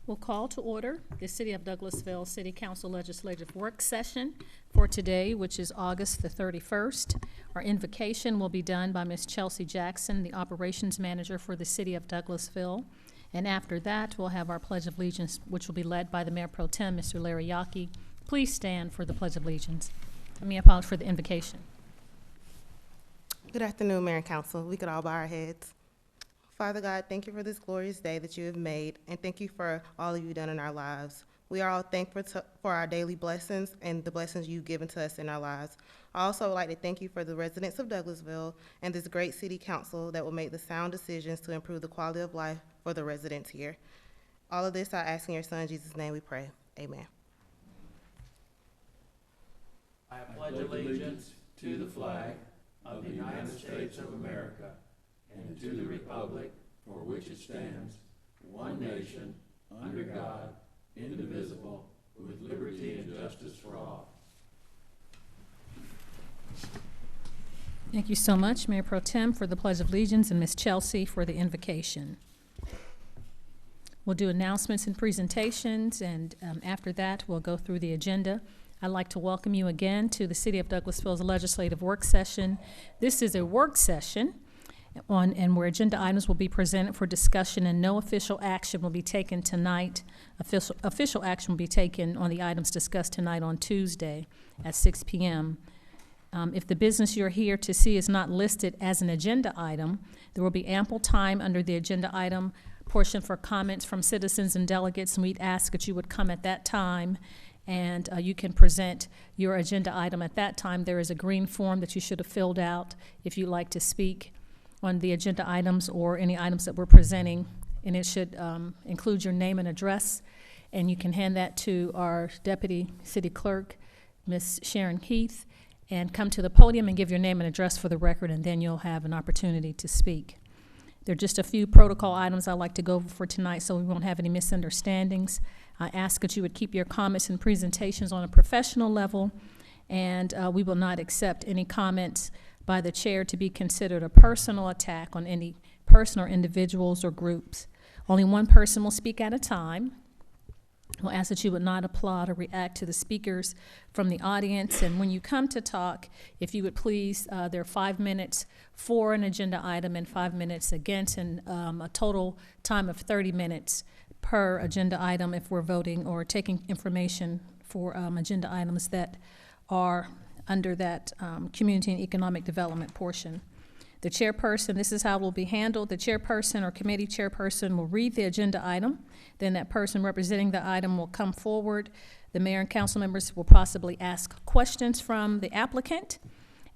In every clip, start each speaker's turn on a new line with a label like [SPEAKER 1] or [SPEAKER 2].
[SPEAKER 1] We'll call to order the City of Douglasville City Council Legislative Work Session for today, which is August the 31st. Our invocation will be done by Ms. Chelsea Jackson, the Operations Manager for the City of Douglasville. And after that, we'll have our Pledge of Allegiance, which will be led by the Mayor Pro Tem, Mr. Larry Yockey. Please stand for the Pledge of Allegiance. Let me apologize for the invocation.
[SPEAKER 2] Good afternoon, Mayor and Council. We could all bow our heads. Father God, thank you for this glorious day that you have made, and thank you for all you've done in our lives. We are all thankful for our daily blessings and the blessings you've given to us in our lives. I also would like to thank you for the residents of Douglasville and this great city council that will make the sound decisions to improve the quality of life for the residents here. All of this I ask in your son, Jesus' name we pray. Amen.
[SPEAKER 3] I pledge allegiance to the flag of the United States of America and to the republic for which it stands, one nation, under God, indivisible, with liberty and justice for all.
[SPEAKER 1] Thank you so much, Mayor Pro Tem, for the Pledge of Allegiance, and Ms. Chelsea for the invocation. We'll do announcements and presentations, and after that, we'll go through the agenda. I'd like to welcome you again to the City of Douglasville's Legislative Work Session. This is a work session and where agenda items will be presented for discussion and no official action will be taken tonight. Official action will be taken on the items discussed tonight on Tuesday at 6 p.m. If the business you're here to see is not listed as an agenda item, there will be ample time under the agenda item portion for comments from citizens and delegates, and we'd ask that you would come at that time and you can present your agenda item at that time. There is a green form that you should have filled out if you'd like to speak on the agenda items or any items that we're presenting, and it should include your name and address, and you can hand that to our Deputy City Clerk, Ms. Sharon Keith, and come to the podium and give your name and address for the record, and then you'll have an opportunity to speak. There are just a few protocol items I'd like to go over for tonight so we won't have any misunderstandings. I ask that you would keep your comments and presentations on a professional level, and we will not accept any comments by the chair to be considered a personal attack on any person or individuals or groups. Only one person will speak at a time. We'll ask that you would not applaud or react to the speakers from the audience. And when you come to talk, if you would please, there are 5 minutes for an agenda item and 5 minutes against, and a total time of 30 minutes per agenda item if we're voting or taking information for agenda items that are under that community and economic development portion. The chairperson, this is how it will be handled. The chairperson or committee chairperson will read the agenda item. Then that person representing the item will come forward. The mayor and council members will possibly ask questions from the applicant.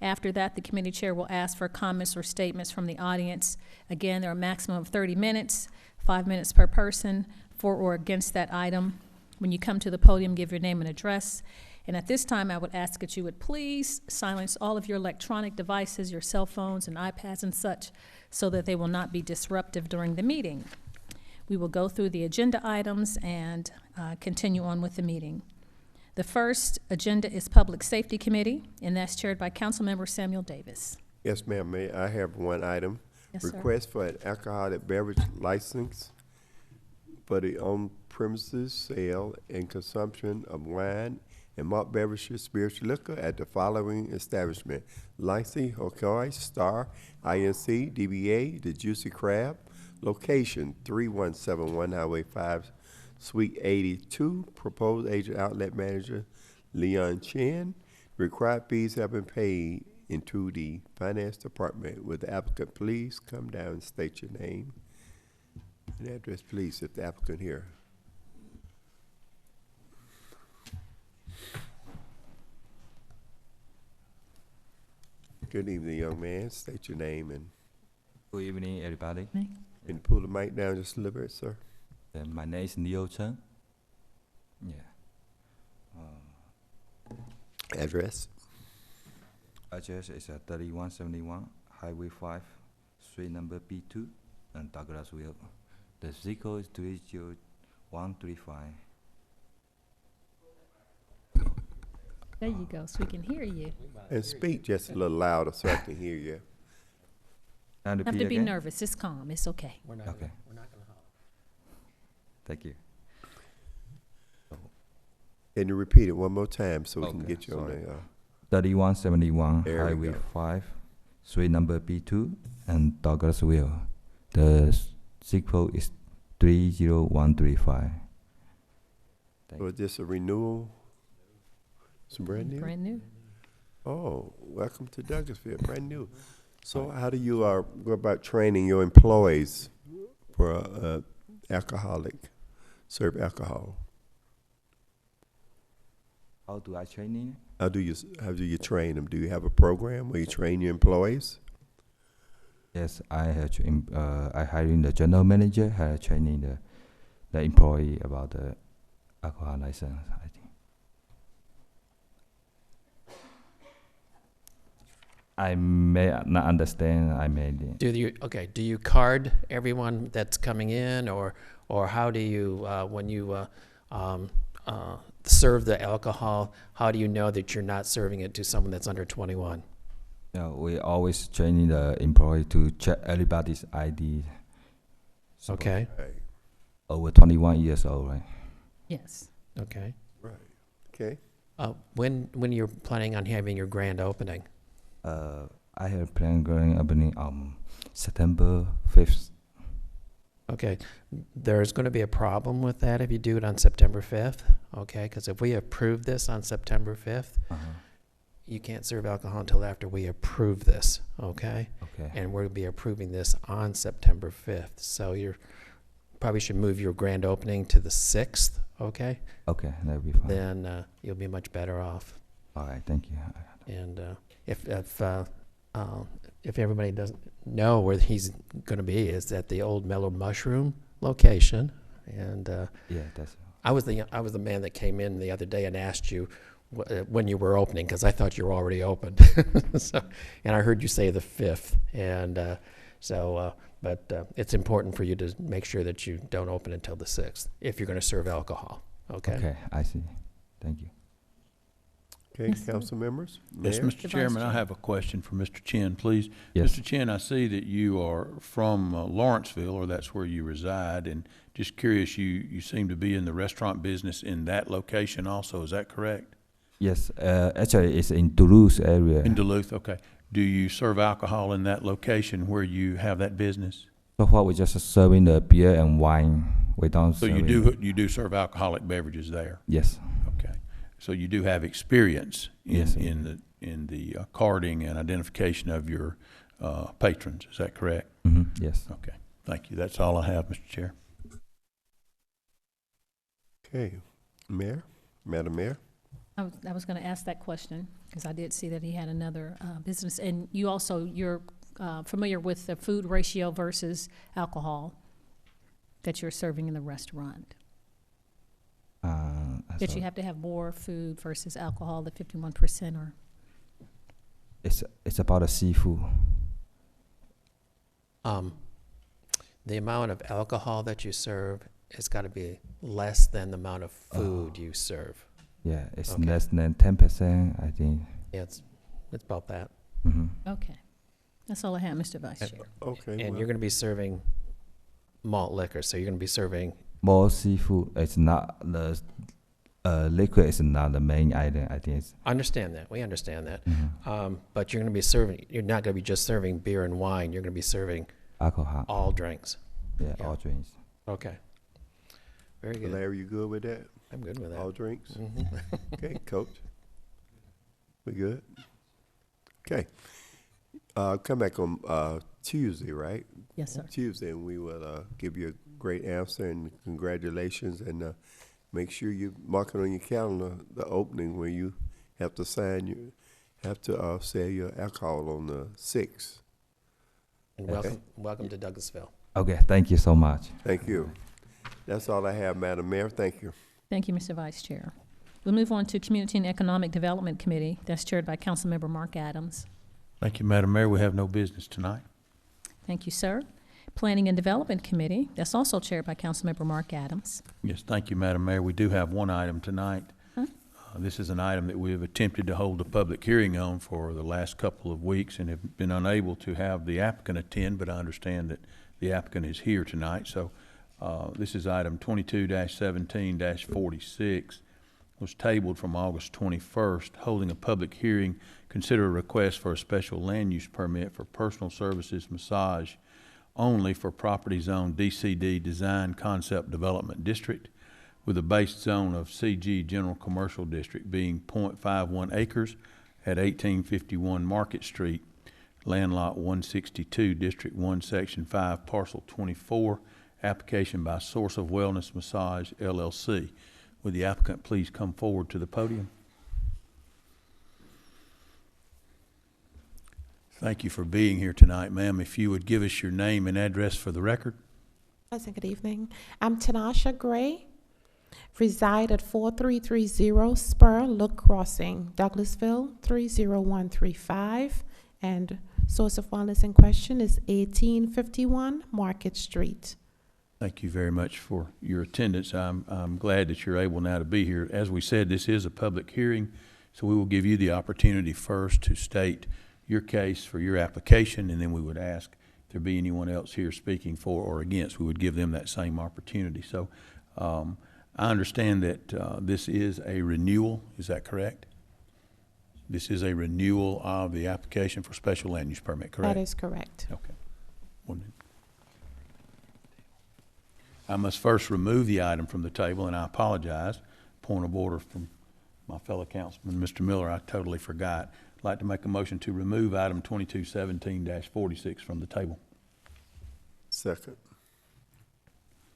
[SPEAKER 1] After that, the committee chair will ask for comments or statements from the audience. Again, there are a maximum of 30 minutes, 5 minutes per person for or against that item. When you come to the podium, give your name and address. And at this time, I would ask that you would please silence all of your electronic devices, your cell phones and iPads and such, so that they will not be disruptive during the meeting. We will go through the agenda items and continue on with the meeting. The first agenda is Public Safety Committee, and that's chaired by Councilmember Samuel Davis.
[SPEAKER 4] Yes, ma'am. I have one item.
[SPEAKER 1] Yes, sir.
[SPEAKER 4] Request for an alcoholic beverage license for the on-premises sale and consumption of wine and malt beverages, spiritual liquor at the following establishment: Lancey, Hokoi, Star, INC, DBA, The Juicy Crab. Location 3171 Highway 5, Suite 82. Proposed agent outlet manager Leon Chen. Required fees have been paid into the finance department. Would the applicant please come down and state your name and address, please, if the applicant here. Good evening, young man. State your name and
[SPEAKER 5] Good evening, everybody.
[SPEAKER 1] Me?
[SPEAKER 4] can you pull the mic down just a little bit, sir?
[SPEAKER 5] My name is Neo Chen. Yeah.
[SPEAKER 4] Address.
[SPEAKER 5] Address is 3171 Highway 5, Suite number B2, and Douglasville. The zip code is 30135.
[SPEAKER 1] There you go, so we can hear you.
[SPEAKER 4] And speak just a little louder so I can hear you.
[SPEAKER 5] And
[SPEAKER 1] You have
[SPEAKER 5] repeat
[SPEAKER 1] to be
[SPEAKER 5] again?
[SPEAKER 1] nervous. It's calm. It's okay.
[SPEAKER 3] We're not
[SPEAKER 5] Okay.
[SPEAKER 3] gonna holler.
[SPEAKER 5] Thank you.
[SPEAKER 4] Can you repeat it one more time so we can
[SPEAKER 5] Okay,
[SPEAKER 4] get you on
[SPEAKER 5] sorry.
[SPEAKER 4] there?
[SPEAKER 5] 3171
[SPEAKER 4] There we
[SPEAKER 5] Highway
[SPEAKER 4] go.
[SPEAKER 5] 5, suite number B2, and Douglasville. The zip code is 30135. Thank
[SPEAKER 4] So is this a renewal? It's brand new?
[SPEAKER 1] Brand new.
[SPEAKER 4] Oh, welcome to Douglasville, brand new. So how do you go about training your employees for serve alcohol?
[SPEAKER 5] How do I train it?
[SPEAKER 4] How do you train them? Do you have a program where you train your employees?
[SPEAKER 5] Yes, I have I hiring the general manager, training the employee about the alcohol license, I think. I may not understand. I may.
[SPEAKER 6] Do you card everyone that's coming in, or how do you when you serve the alcohol? How do you know that you're not serving it to someone that's under 21?
[SPEAKER 5] Yeah, we always training the employee to check everybody's ID.
[SPEAKER 6] Okay.
[SPEAKER 4] Right.
[SPEAKER 5] Over 21 years old, right?
[SPEAKER 1] Yes.
[SPEAKER 6] Okay.
[SPEAKER 4] Right. Okay.
[SPEAKER 6] When you're planning on having your grand opening?
[SPEAKER 5] I have planned going opening September 5th.
[SPEAKER 6] Okay, there's going to be a problem with that if you do it on September 5th, okay? Because if we approve this on September 5th, you can't serve alcohol until after we approve this, okay?
[SPEAKER 5] Okay.
[SPEAKER 6] And we'll be approving this on September 5th. So you probably should move your grand opening to the 6th, okay?
[SPEAKER 5] Okay, that'll be fine.
[SPEAKER 6] Then you'll be much better off.
[SPEAKER 5] All right, thank you.
[SPEAKER 6] And if everybody doesn't know where he's going to be, is at the old Mellow Mushroom location. And
[SPEAKER 5] Yeah, that's.
[SPEAKER 6] I was the man that came in the other day and asked you when you were opening, because I thought you were already opened. And I heard you say the 5th, and but it's important for you to make sure that you don't open until the 6th if you're going to serve alcohol. Okay.
[SPEAKER 5] Okay, I see. Thank you.
[SPEAKER 4] Okay,
[SPEAKER 1] Yes, sir.
[SPEAKER 4] council members?
[SPEAKER 3] Yes,
[SPEAKER 4] Mayor?
[SPEAKER 3] Mr.
[SPEAKER 1] Vice
[SPEAKER 3] Chairman, I
[SPEAKER 1] Chair.
[SPEAKER 3] have a question for Mr. Chin, please.
[SPEAKER 5] Yes.
[SPEAKER 3] Mr. Chin, I see that you are from Lawrenceville, or that's where you reside, and just curious, you seem to be in the restaurant business in that location also, is that correct?
[SPEAKER 5] Yes, actually, it's in Duluth area.
[SPEAKER 3] In Duluth, okay. Do you serve alcohol in that location where you have that business?
[SPEAKER 5] So far, we're just serving the beer and wine. We don't.
[SPEAKER 3] So you do serve alcoholic beverages there?
[SPEAKER 5] Yes.
[SPEAKER 3] Okay. So you do have experience
[SPEAKER 5] Yes, sir.
[SPEAKER 3] in the carding and identification of your patrons, is that correct?
[SPEAKER 5] Yes.
[SPEAKER 3] Okay, thank you. That's all I have, Mr. Chair.
[SPEAKER 4] Okay, Mayor, Madam Mayor?
[SPEAKER 1] I was going to ask that question because I did see that he had another business. And you're familiar with the food ratio versus alcohol that you're serving in the restaurant? That you have to have more food versus alcohol, the 51%, or?
[SPEAKER 5] It's about a seafood.
[SPEAKER 6] The amount of alcohol that you serve has got to be less than the amount of food you serve.
[SPEAKER 5] Yeah, it's
[SPEAKER 6] Okay.
[SPEAKER 5] less than 10%, I think.
[SPEAKER 6] Yeah, it's about that.
[SPEAKER 1] Okay. That's all I have, Mr. Vice Chair.
[SPEAKER 4] Okay.
[SPEAKER 6] And
[SPEAKER 4] well,
[SPEAKER 6] you're going to be serving malt liquor, so you're going to be serving.
[SPEAKER 5] More seafood. It's not the liquid is not the main item. I think it's.
[SPEAKER 6] Understand that. We understand that. But you're going to be serving. You're not going to be just serving beer and wine. You're going to be serving
[SPEAKER 5] Alcohol.
[SPEAKER 6] all drinks.
[SPEAKER 5] Yeah,
[SPEAKER 6] yeah.
[SPEAKER 5] all drinks.
[SPEAKER 6] Okay. Very good.
[SPEAKER 4] Larry, you good with that?
[SPEAKER 6] I'm good with that.
[SPEAKER 4] All drinks?
[SPEAKER 6] Mhm.
[SPEAKER 4] Okay, Coach? We good? Okay. Come back on Tuesday, right?
[SPEAKER 1] Yes, sir.
[SPEAKER 4] Tuesday, and we will give you a great answer and congratulations, and make sure you mark it on your calendar, the opening where you have to sell your alcohol on the 6th.
[SPEAKER 6] And
[SPEAKER 4] Okay.
[SPEAKER 6] welcome to Douglasville.
[SPEAKER 5] Okay, thank you so much.
[SPEAKER 4] Thank you. That's all I have, Madam Mayor. Thank you.
[SPEAKER 1] Thank you, Mr. Vice Chair. We'll move on to Community and Economic Development Committee. That's chaired by Councilmember Mark Adams.
[SPEAKER 3] Thank you, Madam Mayor. We have no business tonight.
[SPEAKER 1] Thank you, sir. Planning and Development Committee. That's also chaired by Councilmember Mark Adams.
[SPEAKER 3] Yes, thank you, Madam Mayor. We do have one item tonight.
[SPEAKER 1] Huh?
[SPEAKER 3] This is an item that we have attempted to hold a public hearing on for the last couple of weeks and have been unable to have the applicant attend, but I understand that the applicant is here tonight. So this is item 22-17-46. was tabled from August 21st, holding a public hearing, consider a request for a special land use permit for personal services massage only for property zone DCD Design Concept Development District with a base zone of CG General Commercial District being .51 acres at 1851 Market Street, land lot 162, District 1, Section 5, Parcel 24, application by Source of Wellness Massage, LLC. Would the applicant please come forward to the podium? Thank you for being here tonight, ma'am. If you would give us your name and address for the record.
[SPEAKER 7] Pleasant good evening. I'm Tanasha Gray, reside at 4330 Spur Look Crossing, Douglasville 30135, and source of wellness in question is 1851 Market Street.
[SPEAKER 3] Thank you very much for your attendance. I'm glad that you're able now to be here. As we said, this is a public hearing, so we will give you the opportunity first to state your case for your application, and then we would ask if there be anyone else here speaking for or against. We would give them that same opportunity. So I understand that this is a renewal. Is that correct? This is a renewal of the application for special land use permit, correct?
[SPEAKER 7] That is correct.
[SPEAKER 3] Okay. 1 minute. I must first remove the item from the table, and I apologize. Point of order from my fellow councilman, Mr. Miller, I totally forgot. I'd like to make a motion to remove item 2217-46 from the table.
[SPEAKER 4] Second.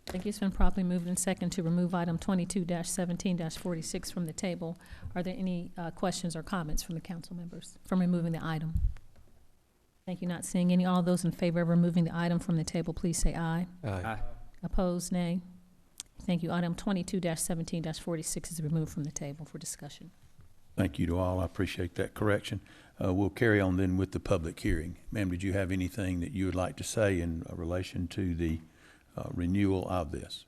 [SPEAKER 1] Thank you. It's been properly moved and second to remove item 22-17-46 from the table. Are there any questions or comments from the council members from removing the item? Thank you. Not seeing any. All those in favor of removing the item from the table, please say aye.
[SPEAKER 6] Aye.
[SPEAKER 1] Opposed, nay. Thank you. Item 22-17-46 is removed from the table for discussion.
[SPEAKER 3] Thank you to all. I appreciate that correction. We'll carry on then with the public hearing. Ma'am, did you have anything that you would like to say in relation to the renewal of this?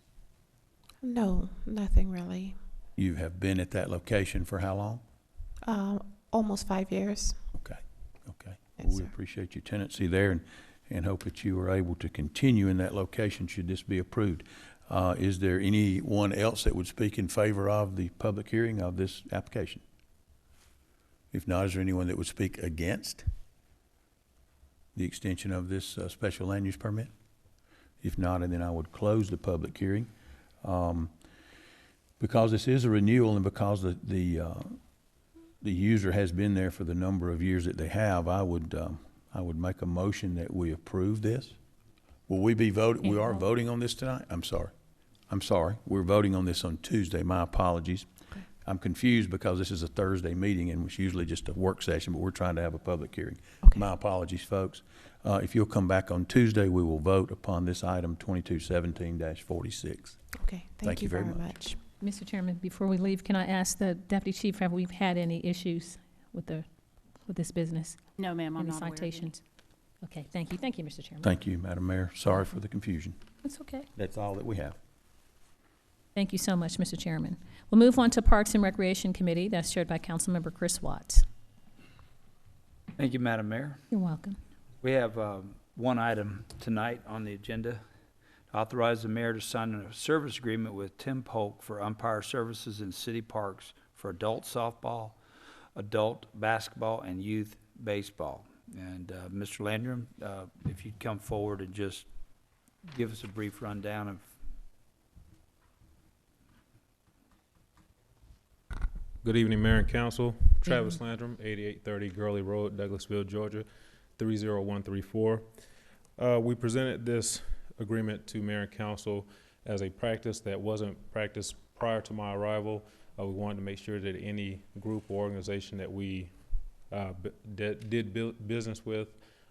[SPEAKER 7] No, nothing really.
[SPEAKER 3] You have been at that location for how long?
[SPEAKER 7] Almost 5 years.
[SPEAKER 3] Okay. Okay.
[SPEAKER 7] Yes,
[SPEAKER 3] Well, we
[SPEAKER 7] sir.
[SPEAKER 3] appreciate your tenancy there and hope that you are able to continue in that location should this be approved. Is there anyone else that would speak in favor of the public hearing of this application? If not, is there anyone that would speak against the extension of this special land use permit? If not, and then I would close the public hearing. Because this is a renewal and because the user has been there for the number of years that they have, I would make a motion that we approve this. Will we be voting? We are voting on this tonight? I'm sorry. We're voting on this on Tuesday. My apologies.
[SPEAKER 7] Okay.
[SPEAKER 3] I'm confused because this is a Thursday meeting and it's usually just a work session, but we're trying to have a public hearing.
[SPEAKER 7] Okay.
[SPEAKER 3] My apologies, folks. If you'll come back on Tuesday, we will vote upon this item 2217-46.
[SPEAKER 7] Okay, thank you very
[SPEAKER 3] very
[SPEAKER 7] much.
[SPEAKER 1] Mr. Chairman, before we leave, can I ask the Deputy Chief, have we had any issues with this business?
[SPEAKER 8] No, ma'am, I'm
[SPEAKER 1] Any
[SPEAKER 8] not aware of any.
[SPEAKER 1] citations? Okay, thank you. Thank you, Mr. Chairman.
[SPEAKER 3] Thank you, Madam Mayor. Sorry for the confusion.
[SPEAKER 1] That's okay.
[SPEAKER 3] That's all that we have.
[SPEAKER 1] Thank you so much, Mr. Chairman. We'll move on to Parks and Recreation Committee. That's chaired by Councilmember Chris Watts.
[SPEAKER 9] Thank you, Madam Mayor.
[SPEAKER 1] You're welcome.
[SPEAKER 9] We have one item tonight on the agenda. Authorize the mayor to sign a service agreement with Tim Polk for umpire services in city parks for adult softball, adult basketball, and youth baseball. And Mr. Landrum, if you'd come forward and just give us a brief rundown of.
[SPEAKER 10] Good evening, Mayor and Council. Travis Landrum, 8830 Gurley Road, Douglasville, Georgia, 30134. We presented this agreement to Mayor and Council as a practice that wasn't practiced prior to my arrival. We wanted to make sure that any group or organization that we did business with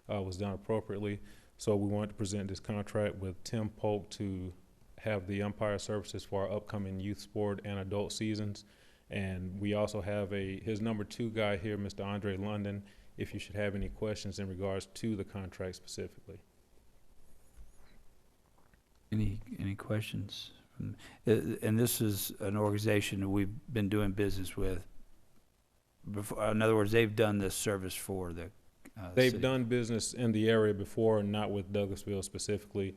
[SPEAKER 10] was done appropriately. So we wanted to present this contract with Tim Polk to have the umpire services for our upcoming youth sport and adult seasons. And we also have his number 2 guy here, Mr. Andre London, if you should have any questions in regards to the contract specifically.
[SPEAKER 9] Any questions? And this is an organization that we've been doing business with before. In other words, they've done this service for the
[SPEAKER 10] They've
[SPEAKER 9] city.
[SPEAKER 10] done business in the area before, not with Douglasville specifically.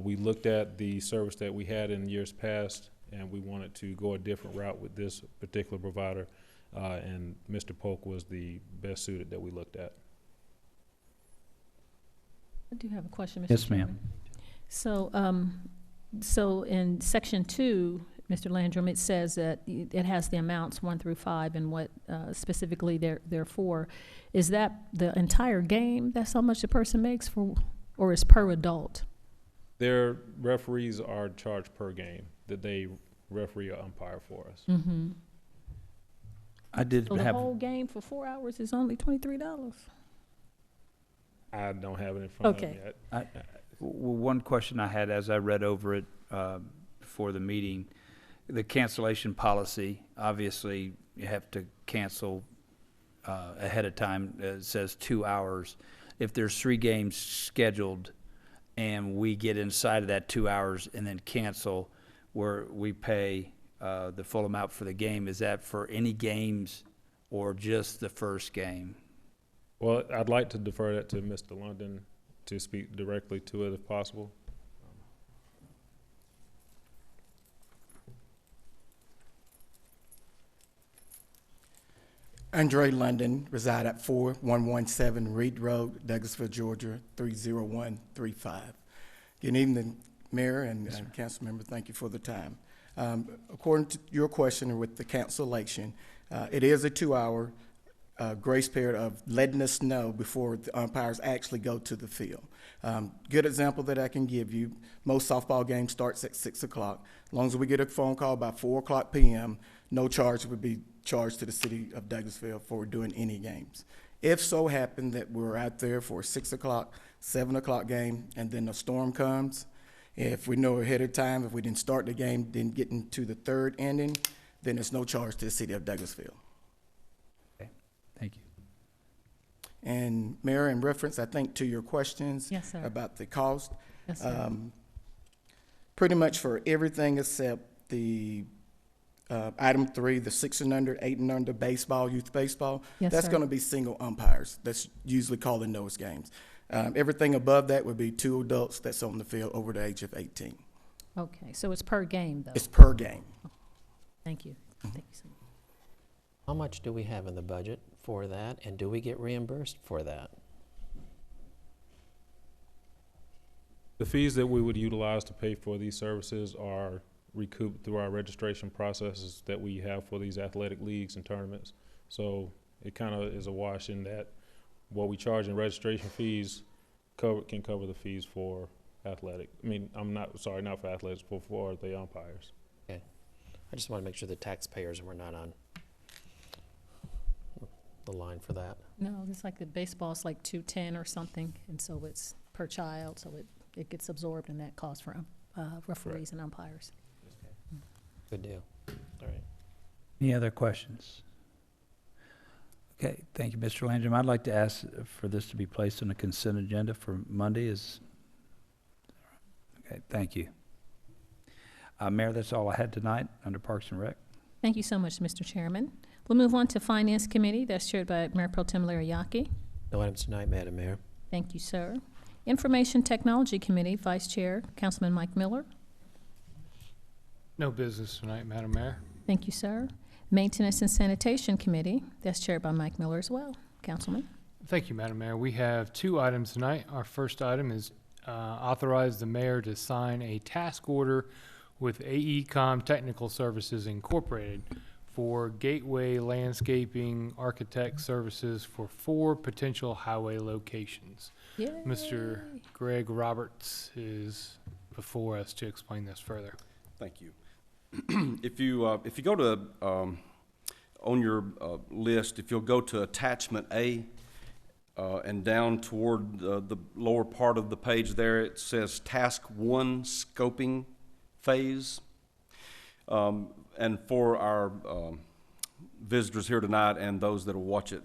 [SPEAKER 10] We looked at the service that we had in years past and we wanted to go a different route with this particular provider, and Mr. Polk was the best suited that we looked at.
[SPEAKER 1] I do have a question, Mr.
[SPEAKER 9] Yes,
[SPEAKER 1] Chairman.
[SPEAKER 9] ma'am.
[SPEAKER 1] So, so in section 2, Mr. Landrum, it says that it has the amounts 1 through 5 and what specifically they're for. Is that the entire game? That's how much a person makes for, or is per adult?
[SPEAKER 10] Their referees are charged per game that they referee or umpire for us.
[SPEAKER 1] Mm-hmm.
[SPEAKER 9] I did
[SPEAKER 1] So the
[SPEAKER 9] have,
[SPEAKER 1] whole game for 4 hours is only $23?
[SPEAKER 10] I don't have it in front
[SPEAKER 1] Okay.
[SPEAKER 10] of me.
[SPEAKER 9] one question I had as I read over it before the meeting, the cancellation policy, obviously you have to cancel ahead of time. It says 2 hours. If there's 3 games scheduled and we get inside of that 2 hours and then cancel, where we pay the full amount for the game, is that for any games or just the first game?
[SPEAKER 10] Well, I'd like to defer that to Mr. London to speak directly to it if possible.
[SPEAKER 8] Andre London, reside at 4117 Reed Road, Douglasville, Georgia, 30135. Good evening, Mayor and council members. Thank you for the time. According to your question with the cancellation, it is a 2-hour grace period of letting us know before the umpires actually go to the field. Good example that I can give you, most softball games starts at 6 o'clock. As long as we get a phone call by 4 o'clock p.m., no charge would be charged to the city of Douglasville for doing any games. If so happened that we're out there for a 6 o'clock, 7 o'clock game, and then a storm comes, if we know ahead of time, if we didn't start the game, didn't get into the third inning, then there's no charge to the city of Douglasville.
[SPEAKER 9] Okay, thank you.
[SPEAKER 8] And Mayor, in reference, I think, to your questions
[SPEAKER 1] Yes, sir.
[SPEAKER 8] about the cost,
[SPEAKER 1] Yes, sir.
[SPEAKER 8] pretty much for everything except the item 3, the 6 and under, 8 and under baseball, youth baseball,
[SPEAKER 1] Yes,
[SPEAKER 8] that's
[SPEAKER 1] sir.
[SPEAKER 8] going to be single umpires. That's usually calling those games. Everything above that would be 2 adults that's on the field over the age of 18.
[SPEAKER 1] Okay, so it's per game, though?
[SPEAKER 8] It's per game.
[SPEAKER 1] Thank you. Thank you so much.
[SPEAKER 6] How much do we have in the budget for that, and do we get reimbursed for that?
[SPEAKER 10] The fees that we would utilize to pay for these services are recouped through our registration processes that we have for these athletic leagues and tournaments. So it kind of is a wash in that what we charge in registration fees can cover the fees for athletic. I mean, not for athletics, but for the umpires.
[SPEAKER 6] I just want to make sure the taxpayers were not on the line for that.
[SPEAKER 1] No, it's like the baseball's like $210 or something, and so it's per child, so it gets absorbed in that cost for referees and umpires.
[SPEAKER 6] Good deal. All right.
[SPEAKER 9] Any other questions? Okay, thank you, Mr. Landrum. I'd like to ask for this to be placed on the consent agenda for Monday. Okay, thank you. Mayor, that's all I had tonight under Parks and Rec.
[SPEAKER 1] Thank you so much, Mr. Chairman. We'll move on to Finance Committee. That's chaired by Mayor Pro Tem Larry Yockey.
[SPEAKER 6] No items tonight, Madam Mayor.
[SPEAKER 1] Thank you, sir. Information Technology Committee, Vice Chair Councilman Mike Miller.
[SPEAKER 11] No business tonight, Madam Mayor.
[SPEAKER 1] Thank you, sir. Maintenance and Sanitation Committee, that's chaired by Mike Miller as well. Councilman.
[SPEAKER 11] Thank you, Madam Mayor. We have 2 items tonight. Our first item is authorize the mayor to sign a task order with AECom Technical Services Incorporated for gateway landscaping architect services for 4 potential highway locations.
[SPEAKER 1] Yay.
[SPEAKER 11] Mr. Greg Roberts is before us to explain this further.
[SPEAKER 12] Thank you. If you go to on your list, if you'll go to attachment A and down toward the lower part of the page there, it says Task 1 Scoping Phase. And for our visitors here tonight and those that will watch it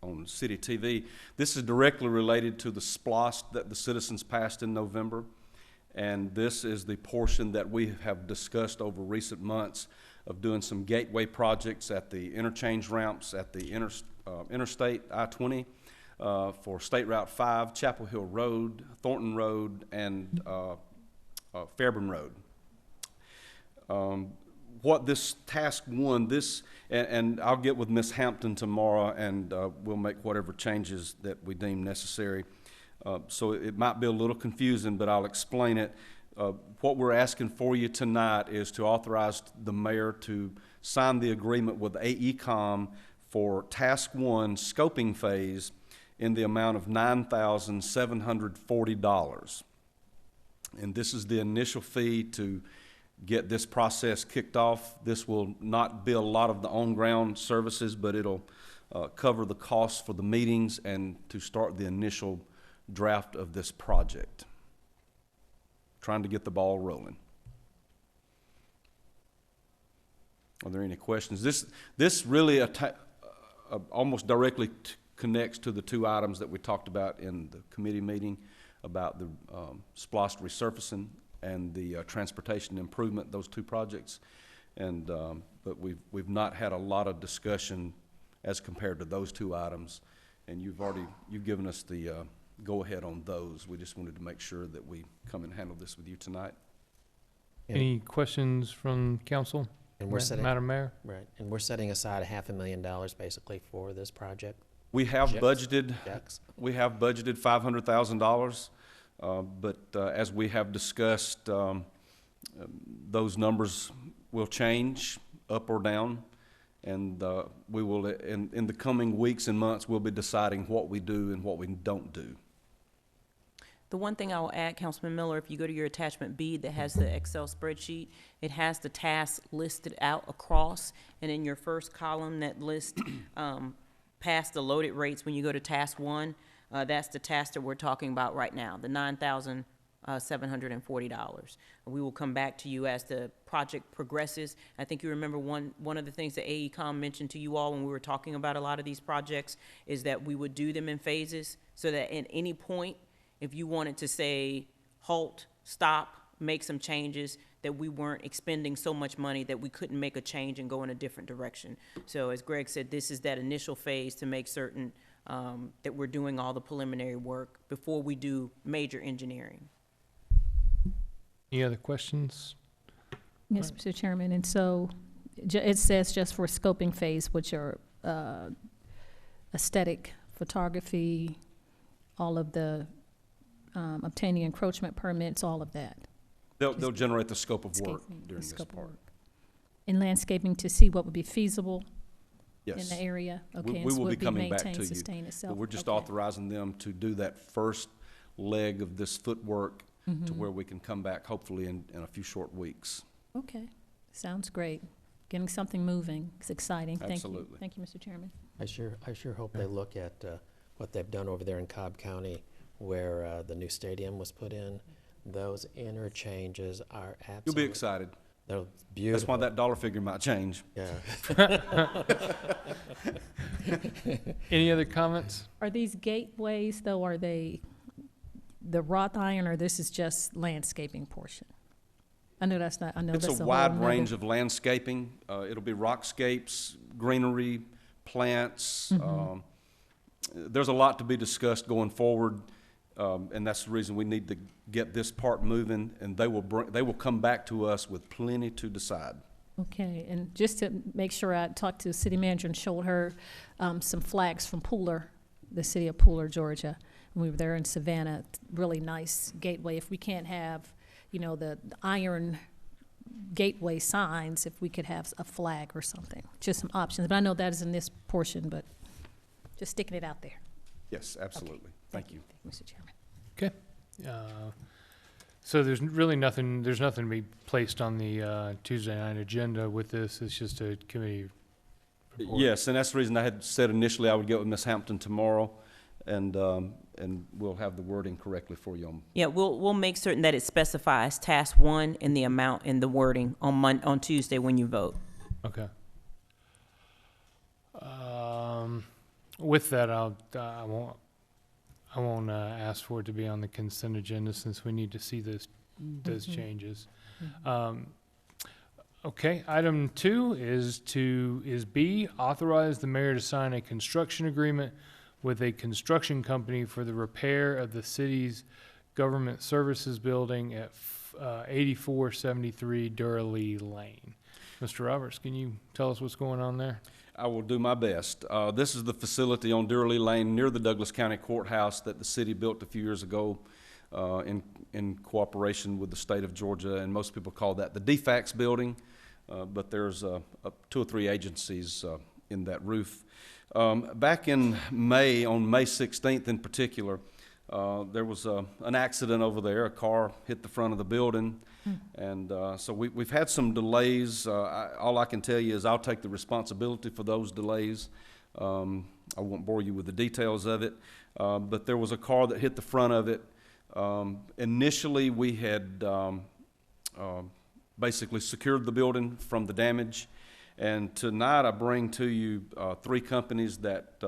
[SPEAKER 12] on City TV, this is directly related to the SPLOST that the citizens passed in November. And this is the portion that we have discussed over recent months of doing some gateway projects at the interchange ramps at the Interstate I-20 for State Route 5, Chapel Hill Road, Thornton Road, and Fairburn Road. what this task one, and I'll get with Ms. Hampton tomorrow, and we'll make whatever changes that we deem necessary. So it might be a little confusing, but I'll explain it. What we're asking for you tonight is to authorize the mayor to sign the agreement with AECom for task one scoping phase in the amount of $9,740. And this is the initial fee to get this process kicked off. This will not be a lot of the on-ground services, but it'll cover the costs for the meetings and to start the initial draft of this project. Trying to get the ball rolling. Are there any questions? This really almost directly connects to the two items that we talked about in the committee meeting about the splost resurfacing and the transportation improvement, those two projects. And but we've not had a lot of discussion as compared to those two items. And you've given us the go ahead on those. We just wanted to make sure that we come and handle this with you tonight.
[SPEAKER 11] Any questions from council?
[SPEAKER 6] And we're setting,
[SPEAKER 11] Madam Mayor?
[SPEAKER 6] right, and we're setting aside $500,000 basically for this project.
[SPEAKER 12] We have
[SPEAKER 6] Checks.
[SPEAKER 12] budgeted.
[SPEAKER 6] Checks.
[SPEAKER 12] We have budgeted $500,000, but as we have discussed, those numbers will change up or down, and we will, in the coming weeks and months, we'll be deciding what we do and what we don't do.
[SPEAKER 13] The one thing I will add, Councilman Miller, if you go to your attachment B that has the Excel spreadsheet, it has the tasks listed out across, and in your first column that lists past the loaded rates when you go to task one, that's the task that we're talking about right now, the $9,740. We will come back to you as the project progresses. I think you remember one of the things that AECom mentioned to you all when we were talking about a lot of these projects is that we would do them in phases so that at any point, if you wanted to say halt, stop, make some changes, that we weren't expending so much money that we couldn't make a change and go in a different direction. So as Greg said, this is that initial phase to make certain that we're doing all the preliminary work before we do major engineering.
[SPEAKER 11] Any other questions?
[SPEAKER 1] Yes, Mr. Chairman, and so it says just for scoping phase, which are aesthetic, photography, all of the obtaining encroachment permits, all of that.
[SPEAKER 12] They'll generate the scope of work during this
[SPEAKER 1] Scope of
[SPEAKER 12] part.
[SPEAKER 1] work. In landscaping to see what would be feasible in
[SPEAKER 12] Yes.
[SPEAKER 1] the area? Okay,
[SPEAKER 12] We
[SPEAKER 1] and
[SPEAKER 12] will
[SPEAKER 1] so
[SPEAKER 12] be
[SPEAKER 1] would
[SPEAKER 12] coming back
[SPEAKER 1] maintain,
[SPEAKER 12] to you.
[SPEAKER 1] sustain
[SPEAKER 12] But
[SPEAKER 1] itself.
[SPEAKER 12] we're just
[SPEAKER 1] Okay.
[SPEAKER 12] authorizing them to do that first leg of this footwork to
[SPEAKER 1] Mhm.
[SPEAKER 12] where we can come back hopefully in a few short weeks.
[SPEAKER 1] Okay, sounds great. Getting something moving, it's exciting. Thank you.
[SPEAKER 12] Absolutely.
[SPEAKER 1] Thank you, Mr. Chairman.
[SPEAKER 6] I sure hope they look at what they've done over there in Cobb County where the new stadium was put in. Those interchanges are absolutely.
[SPEAKER 12] You'll be excited.
[SPEAKER 6] They're beautiful.
[SPEAKER 12] That's why that dollar figure might change.
[SPEAKER 6] Yeah.
[SPEAKER 11] Any other comments?
[SPEAKER 1] Are these gateways, though, are they the wrought iron, or this is just landscaping portion? I know that's not, I know
[SPEAKER 12] It's
[SPEAKER 1] that's
[SPEAKER 12] a
[SPEAKER 1] a
[SPEAKER 12] wide
[SPEAKER 1] whole
[SPEAKER 12] range of landscaping. It'll be rockscapes, greenery, plants.
[SPEAKER 1] Mhm.
[SPEAKER 12] There's a lot to be discussed going forward, and that's the reason we need to get this part moving, and they will come back to us with plenty to decide.
[SPEAKER 1] Okay, and just to make sure, I talked to the city manager and showed her some flags from Pooler, the city of Pooler, Georgia. And we were there in Savannah, really nice gateway. If we can't have, you know, the iron gateway signs, if we could have a flag or something, just some options. But I know that is in this portion, but just sticking it out there.
[SPEAKER 12] Yes, absolutely. Thank you.
[SPEAKER 1] Thank you, Mr. Chairman.
[SPEAKER 11] Okay. So there's nothing to be placed on the Tuesday night agenda with this. It's just a committee report.
[SPEAKER 12] Yes, and that's the reason I had said initially I would get with Ms. Hampton tomorrow, and we'll have the wording correctly for you on.
[SPEAKER 13] Yeah, we'll make certain that it specifies task one and the amount in the wording on Tuesday when you vote.
[SPEAKER 11] Okay. With that, I won't ask for it to be on the consent agenda since we need to see those changes. Okay, item 2 is B, authorize the mayor to sign a construction agreement with a construction company for the repair of the city's government services building at 8473 Durley Lane. Mr. Roberts, can you tell us what's going on there?
[SPEAKER 12] I will do my best. This is the facility on Durley Lane near the Douglas County Courthouse that the city built a few years ago in cooperation with the state of Georgia, and most people call that the DFAX building, but there's 2 or 3 agencies in that roof. Back in May, on May 16th in particular, there was an accident over there. A car hit the front of the building, and so we've had some delays. All I can tell you is I'll take the responsibility for those delays. I won't bore you with the details of it, but there was a car that hit the front of it. Initially, we had basically secured the building from the damage, and tonight I bring to you 3 companies that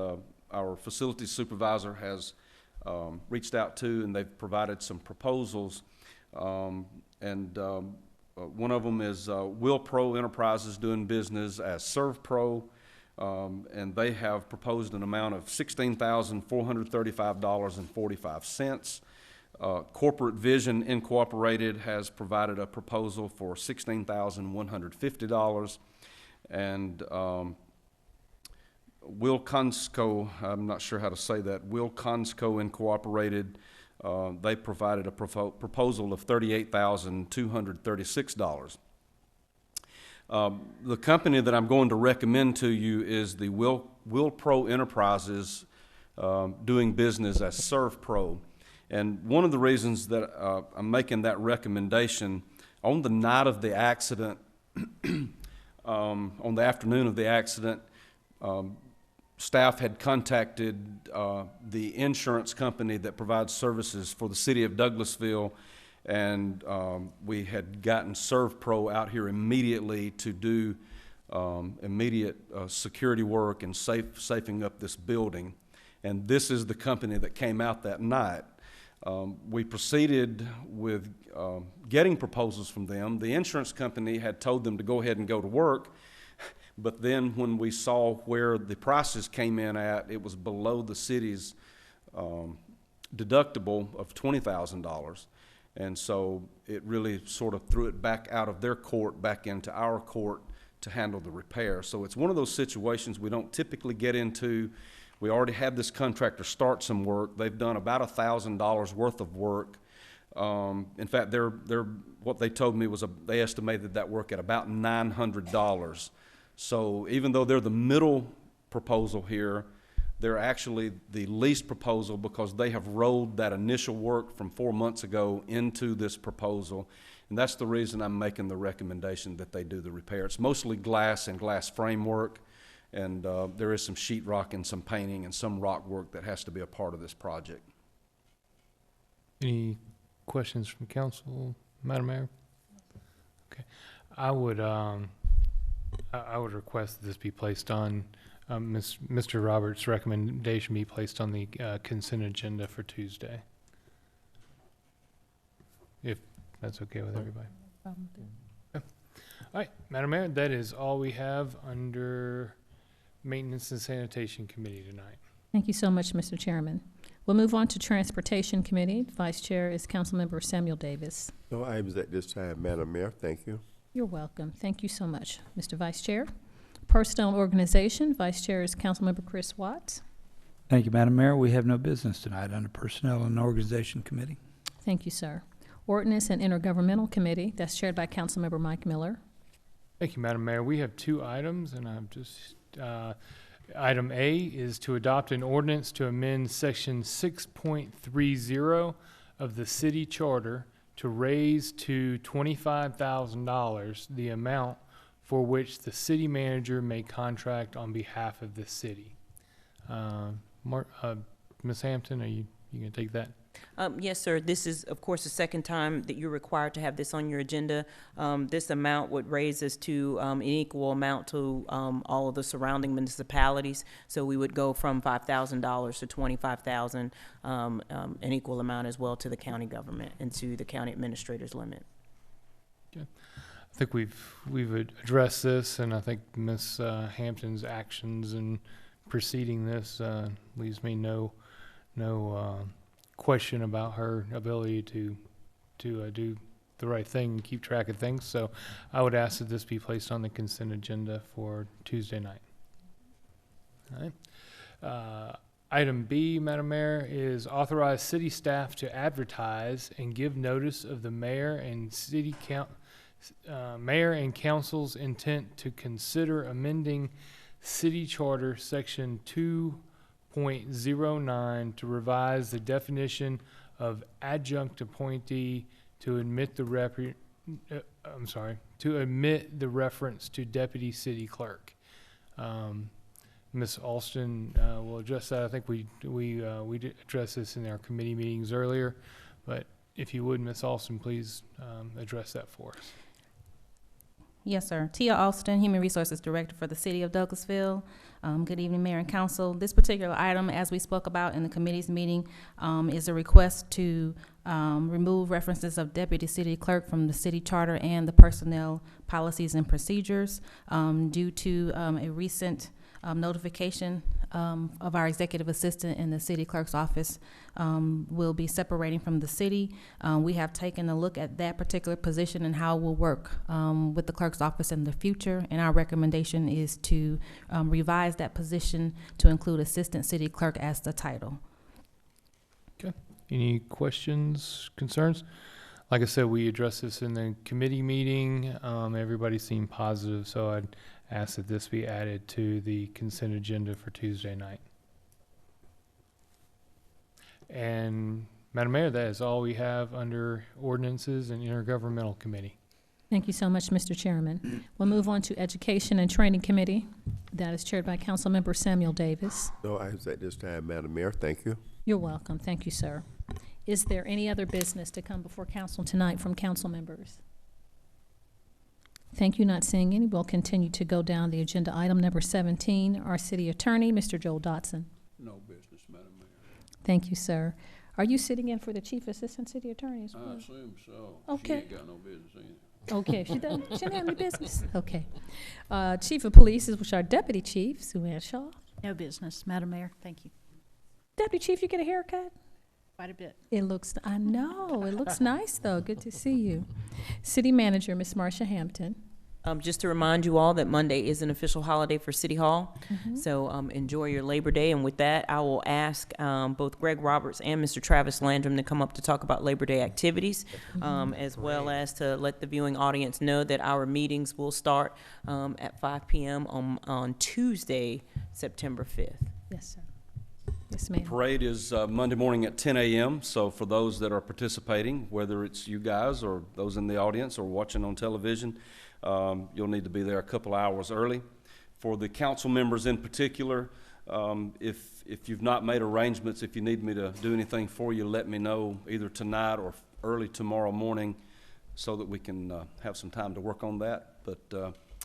[SPEAKER 12] our facilities supervisor has reached out to, and they've provided some proposals. One of them is WillPro Enterprises, doing business as ServPro, and they have proposed an amount of $16,435.45. Corporate Vision Incorporated has provided a proposal for $16,150, and Wilconsco, I'm not sure how to say that, Wilconsco Incorporated, they provided a proposal of $38,236. The company that I'm going to recommend to you is the WillPro Enterprises, doing business as ServPro. And one of the reasons that I'm making that recommendation, on the night of the accident, on the afternoon of the accident, staff had contacted the insurance company that provides services for the city of Douglasville, and we had gotten ServPro out here immediately to do immediate security work and safing up this building. And this is the company that came out that night. We proceeded with getting proposals from them. The insurance company had told them to go ahead and go to work, but then when we saw where the prices came in at, it was below the city's deductible of $20,000. And so it really sort of threw it back out of their court, back into our court to handle the repair. So it's one of those situations we don't typically get into. We already had this contractor start some work. They've done about $1,000 worth of work. In fact, what they told me was they estimated that work at about $900. So even though they're the middle proposal here, they're actually the least proposal because they have rolled that initial work from 4 months ago into this proposal. And that's the reason I'm making the recommendation that they do the repair. It's mostly glass and glass framework, and there is some sheetrock and some painting and some rock work that has to be a part of this project.
[SPEAKER 11] Any questions from council, Madam Mayor? Okay, I would request that this be placed on Mr. Roberts' recommendation be placed on the consent agenda for Tuesday, if that's okay with everybody. Okay. All right, Madam Mayor, that is all we have under Maintenance and Sanitation Committee tonight.
[SPEAKER 1] Thank you so much, Mr. Chairman. We'll move on to Transportation Committee. Vice Chair is Councilmember Samuel Davis.
[SPEAKER 4] No items at this time, Madam Mayor. Thank you.
[SPEAKER 1] You're welcome. Thank you so much, Mr. Vice Chair. Personnel and Organization, Vice Chair is Councilmember Chris Watts.
[SPEAKER 14] Thank you, Madam Mayor. We have no business tonight under Personnel and Organization Committee.
[SPEAKER 1] Thank you, sir. Ordinance and Intergovernmental Committee, that's chaired by Councilmember Mike Miller.
[SPEAKER 11] Thank you, Madam Mayor. We have 2 items, and I'm just item A is to adopt an ordinance to amend section 6.30 of the city charter to raise to $25,000 the amount for which the city manager may contract on behalf of the city. Ms. Hampton, are you going to take that?
[SPEAKER 13] Yes, sir. This is, of course, the second time that you're required to have this on your agenda. This amount would raise us to an equal amount to all of the surrounding municipalities. So we would go from $5,000 to $25,000, an equal amount as well to the county government and to the county administrator's limit.
[SPEAKER 11] Okay. I think we've addressed this, and I think Ms. Hampton's actions in preceding this leaves me no question about her ability to do the right thing and keep track of things. So I would ask that this be placed on the consent agenda for Tuesday night. All right. Item B, Madam Mayor, is authorize city staff to advertise and give notice of the mayor and mayor and council's intent to consider amending city charter section 2.09 to revise the definition of adjunct appointee to omit the reference to deputy city clerk. Ms. Alston will address that. I think we did address this in our committee meetings earlier, but if you would, Ms. Alston, please address that for us.
[SPEAKER 15] Yes, sir. Tia Alston, Human Resources Director for the City of Douglasville. Good evening, Mayor and Council. This particular item, as we spoke about in the committee's meeting, is a request to remove references of Deputy City Clerk from the city charter and the personnel policies and procedures due to a recent notification of our executive assistant in the city clerk's office will be separating from the city. We have taken a look at that particular position and how it will work with the clerk's office in the future, and our recommendation is to revise that position to include assistant city clerk as the title.
[SPEAKER 11] Okay. Any questions, concerns? Like I said, we addressed this in the committee meeting. Everybody seemed positive, so I'd ask that this be added to the consent agenda for Tuesday night. And Madam Mayor, that is all we have under ordinances and intergovernmental committee.
[SPEAKER 1] Thank you so much, Mr. Chairman. We'll move on to Education and Training Committee. That is chaired by Councilmember Samuel Davis.
[SPEAKER 4] No items at this time, Madam Mayor. Thank you.
[SPEAKER 1] You're welcome. Thank you, sir. Is there any other business to come before council tonight from council members? Thank you. Not seeing any. We'll continue to go down the agenda. Item number 17, our city attorney, Mr. Joel Dotson.
[SPEAKER 3] No business, Madam Mayor.
[SPEAKER 1] Thank you, sir. Are you sitting in for the chief assistant city attorney as well?
[SPEAKER 3] I assume so.
[SPEAKER 1] Okay.
[SPEAKER 3] She ain't got no business either.
[SPEAKER 1] Okay, she doesn't have any business? Okay. Chief of Police is which our deputy chief, Sue-Ann Shaw.
[SPEAKER 16] No business, Madam Mayor. Thank you.
[SPEAKER 1] Deputy Chief, you get a haircut?
[SPEAKER 16] Quite a bit.
[SPEAKER 1] It looks, I know, it looks nice though. Good to see you. City Manager, Ms. Marsha Hampton.
[SPEAKER 13] Just to remind you all that Monday is an official holiday for City Hall, so enjoy your Labor Day. And with that, I will ask both Greg Roberts and Mr. Travis Landrum to come up to talk about Labor Day activities, as well as to let the viewing audience know that our meetings will start at 5 p.m. on Tuesday, September 5th.
[SPEAKER 1] Yes, sir. Yes, ma'am.
[SPEAKER 12] Parade is Monday morning at 10 a.m. So for those that are participating, whether it's you guys or those in the audience or watching on television, you'll need to be there a couple hours early. For the council members in particular, if you've not made arrangements, if you need me to do anything for you, let me know either tonight or early tomorrow morning so that we can have some time to work on that. But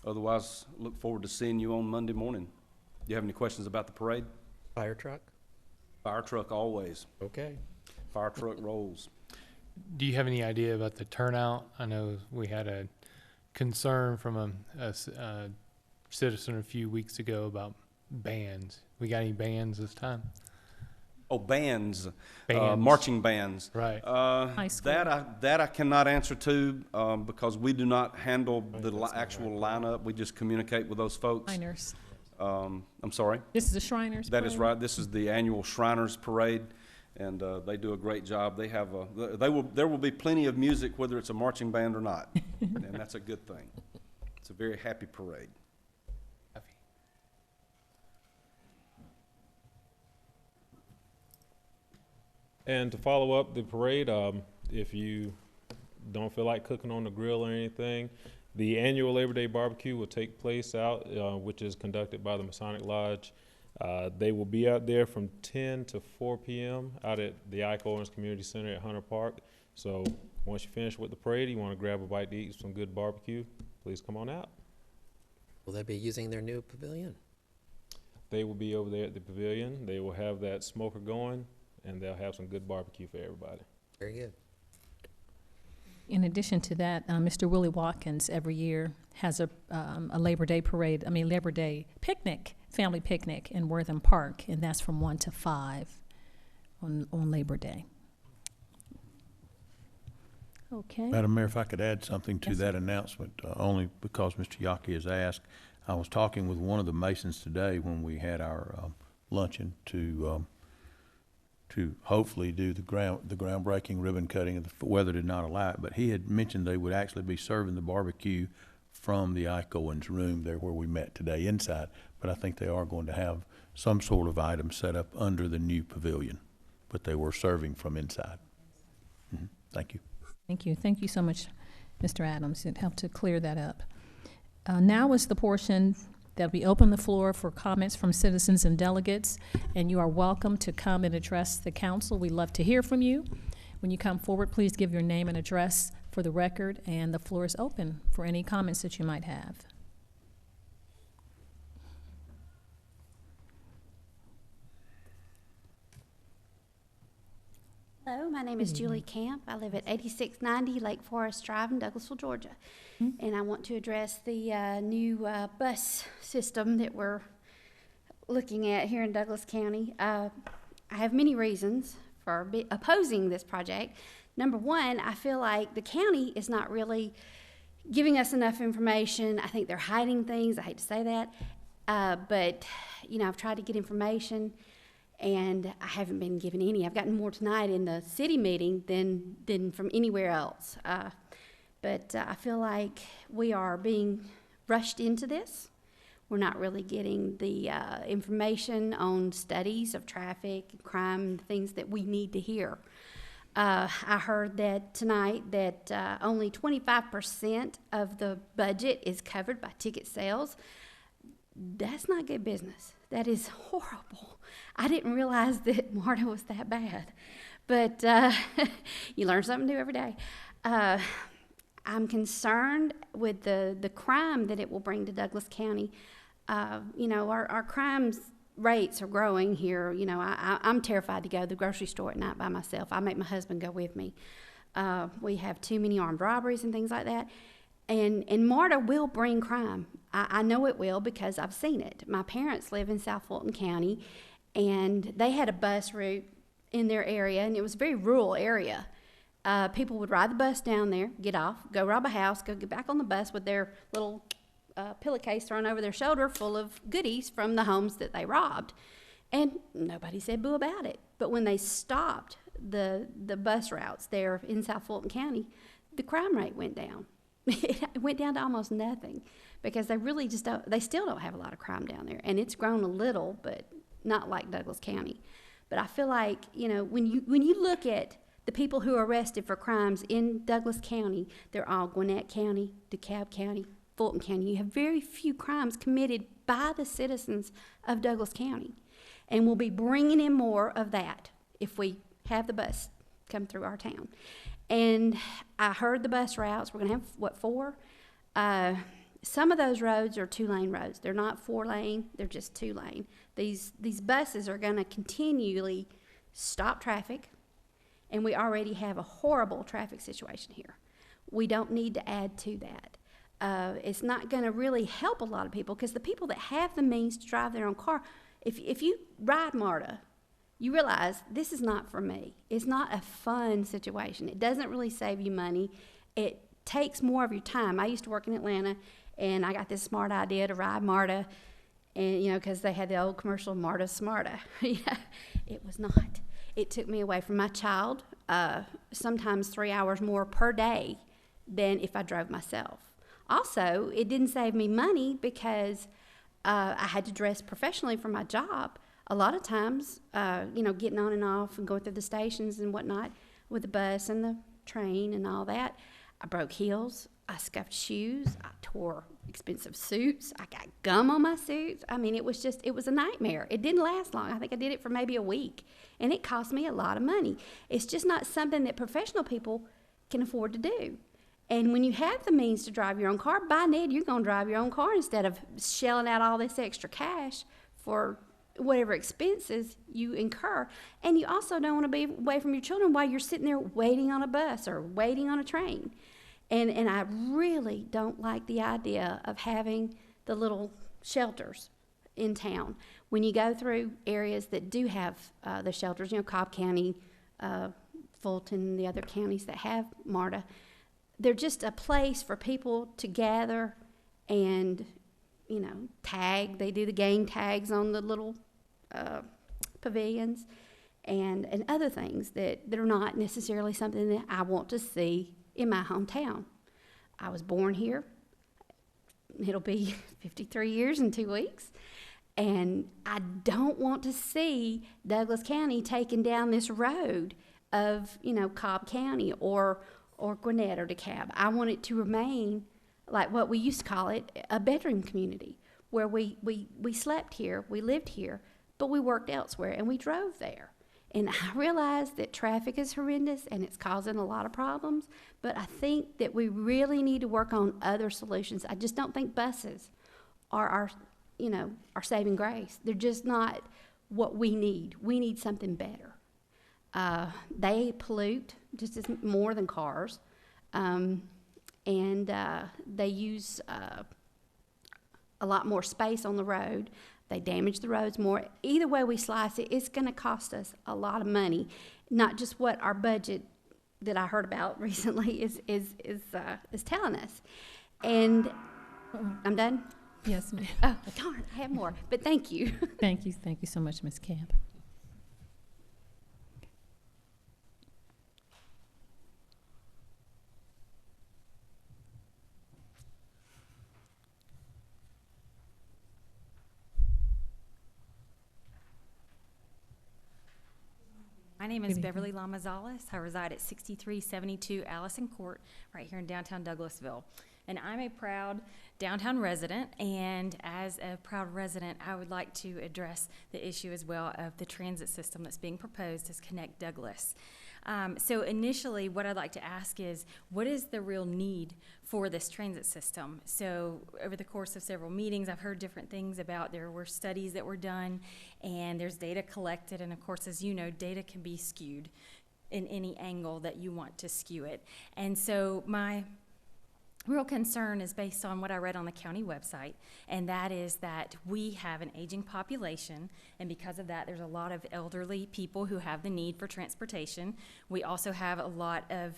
[SPEAKER 12] otherwise, look forward to seeing you on Monday morning. Do you have any questions about the parade?
[SPEAKER 6] Fire truck?
[SPEAKER 12] Fire truck always.
[SPEAKER 6] Okay.
[SPEAKER 12] Fire truck rolls.
[SPEAKER 11] Do you have any idea about the turnout? I know we had a concern from a citizen a few weeks ago about bands. We got any bands this time?
[SPEAKER 12] Oh, bands.
[SPEAKER 11] Bands.
[SPEAKER 12] Marching bands.
[SPEAKER 11] Right.
[SPEAKER 1] High school.
[SPEAKER 12] That I cannot answer to because we do not handle the actual lineup. We just communicate with those folks.
[SPEAKER 1] Shriners.
[SPEAKER 12] I'm sorry?
[SPEAKER 1] This is the Shriners
[SPEAKER 12] That is
[SPEAKER 1] parade?
[SPEAKER 12] right. This is the annual Shriners Parade, and they do a great job. They have there will be plenty of music whether it's a marching band or not, and that's a good thing. It's a very happy parade.
[SPEAKER 10] And to follow up the parade, if you don't feel like cooking on the grill or anything, the annual Labor Day barbecue will take place out, which is conducted by the Masonic Lodge. They will be out there from 10 to 4 p.m. out at the Ike Owens Community Center at Hunter Park. So once you finish with the parade, you want to grab a bite to eat some good barbecue, please come on out.
[SPEAKER 6] Will they be using their new pavilion?
[SPEAKER 10] They will be over there at the pavilion. They will have that smoker going, and they'll have some good barbecue for everybody.
[SPEAKER 6] Very good.
[SPEAKER 1] In addition to that, Mr. Willie Watkins every year has a Labor Day parade, Labor Day picnic, family picnic in Wortham Park, and that's from 1 to 5 on Labor Day. Okay.
[SPEAKER 3] Madam Mayor, if I could add something to
[SPEAKER 1] Yes,
[SPEAKER 3] that announcement, only because Mr. Yaki has asked. I was talking with one of the Masons today when we had our luncheon to hopefully do the groundbreaking ribbon cutting. The weather did not allow it, but he had mentioned they would actually be serving the barbecue from the Ike Owens room there where we met today inside. But I think they are going to have some sort of item set up under the new pavilion, but they were serving from inside. Thank you.
[SPEAKER 1] Thank you. Thank you so much, Mr. Adams. It helped to clear that up. Now is the portion that we open the floor for comments from citizens and delegates, and you are welcome to come and address the council. We'd love to hear from you. When you come forward, please give your name and address for the record, and the floor is open for any comments that you might have.
[SPEAKER 17] Hello, my name is Julie Camp. I live at 8690 Lake Forest Drive in Douglasville, Georgia. And I want to address the new bus system that we're looking at here in Douglas County. I have many reasons for opposing this project. Number one, I feel like the county is not really giving us enough information. I think they're hiding things. I hate to say that. But, you know, I've tried to get information, and I haven't been given any. I've gotten more tonight in the city meeting than from anywhere else. But I feel like we are being rushed into this. We're not really getting the information on studies of traffic, crime, things that we need to hear. I heard that tonight that only 25% of the budget is covered by ticket sales. That's not good business. That is horrible. I didn't realize that MARTA was that bad. But you learn something new every day. I'm concerned with the crime that it will bring to Douglas County. You know, our crimes rates are growing here. You know, I'm terrified to go to the grocery store at night by myself. I make my husband go with me. We have too many armed robberies and things like that. And MARTA will bring crime. I know it will because I've seen it. My parents live in South Fulton County, and they had a bus route in their area, and it was a very rural area. People would ride the bus down there, get off, go rob a house, go get back on the bus with their little pillowcase thrown over their shoulder full of goodies from the homes that they robbed. And nobody said boo about it. But when they stopped the bus routes there in South Fulton County, the crime rate went down. It went down to almost nothing because they really just don't, they still don't have a lot of crime down there. And it's grown a little, but not like Douglas County. But I feel like, you know, when you look at the people who are arrested for crimes in Douglas County, they're all Gwinnett County, DeKalb County, Fulton County. You have very few crimes committed by the citizens of Douglas County. And we'll be bringing in more of that if we have the bus come through our town. And I heard the bus routes. We're going to have, what, 4? Some of those roads are 2-lane roads. They're not 4-lane. They're just 2-lane. These buses are going to continually stop traffic, and we already have a horrible traffic situation here. We don't need to add to that. It's not going to really help a lot of people because the people that have the means to drive their own car, if you ride MARTA, you realize this is not for me. It's not a fun situation. It doesn't really save you money. It takes more of your time. I used to work in Atlanta, and I got this smart idea to ride MARTA, and you know, because they had the old commercial MARTA Smarta. It was not. It took me away from my child, sometimes 3 hours more per day than if I drove myself. Also, it didn't save me money because I had to dress professionally for my job. A lot of times, you know, getting on and off and going through the stations and whatnot with the bus and the train and all that, I broke heels, I scuffed shoes, I tore expensive suits, I got gum on my suits. I mean, it was a nightmare. It didn't last long. I think I did it for maybe a week, and it cost me a lot of money. It's just not something that professional people can afford to do. And when you have the means to drive your own car, by Ned, you're going to drive your own car instead of shelling out all this extra cash for whatever expenses you incur. And you also don't want to be away from your children while you're sitting there waiting on a bus or waiting on a train. And I really don't like the idea of having the little shelters in town. When you go through areas that do have the shelters, you know, Cobb County, Fulton and the other counties that have MARTA. They're just a place for people to gather and, you know, tag. They do the gang tags on the little pavilions and other things that are not necessarily something that I want to see in my hometown. I was born here. It'll be 53 years in 2 weeks. And I don't want to see Douglas County taking down this road of, you know, Cobb County or Gwinnett or DeKalb. I want it to remain like what we used to call it, a bedroom community, where we slept here, we lived here, but we worked elsewhere and we drove there. And I realize that traffic is horrendous and it's causing a lot of problems, but I think that we really need to work on other solutions. I just don't think buses are our saving grace. They're just not what we need. We need something better. They pollute just as more than cars, and they use a lot more space on the road. They damage the roads more. Either way we slice it, it's going to cost us a lot of money, not just what our budget that I heard about recently is telling us. And I'm done.
[SPEAKER 1] Yes, ma'am.
[SPEAKER 17] Oh, darn, I have more, but thank you.
[SPEAKER 1] Thank you so much, Ms. Camp.
[SPEAKER 18] My name is Beverly Lamazales. I reside at 6372 Allison Court, right here in downtown Douglasville. And I'm a proud downtown resident, and as a proud resident, I would like to address the issue as well of the transit system that's being proposed as Connect Douglas. So initially, what I'd like to ask is, what is the real need for this transit system? So over the course of several meetings, I've heard different things about there were studies that were done, and there's data collected, and of course, as you know, data can be skewed in any angle that you want to skew it. And so my real concern is based on what I read on the county website, and that is that we have an aging population, and because of that, there's a lot of elderly people who have the need for transportation. We also have a lot of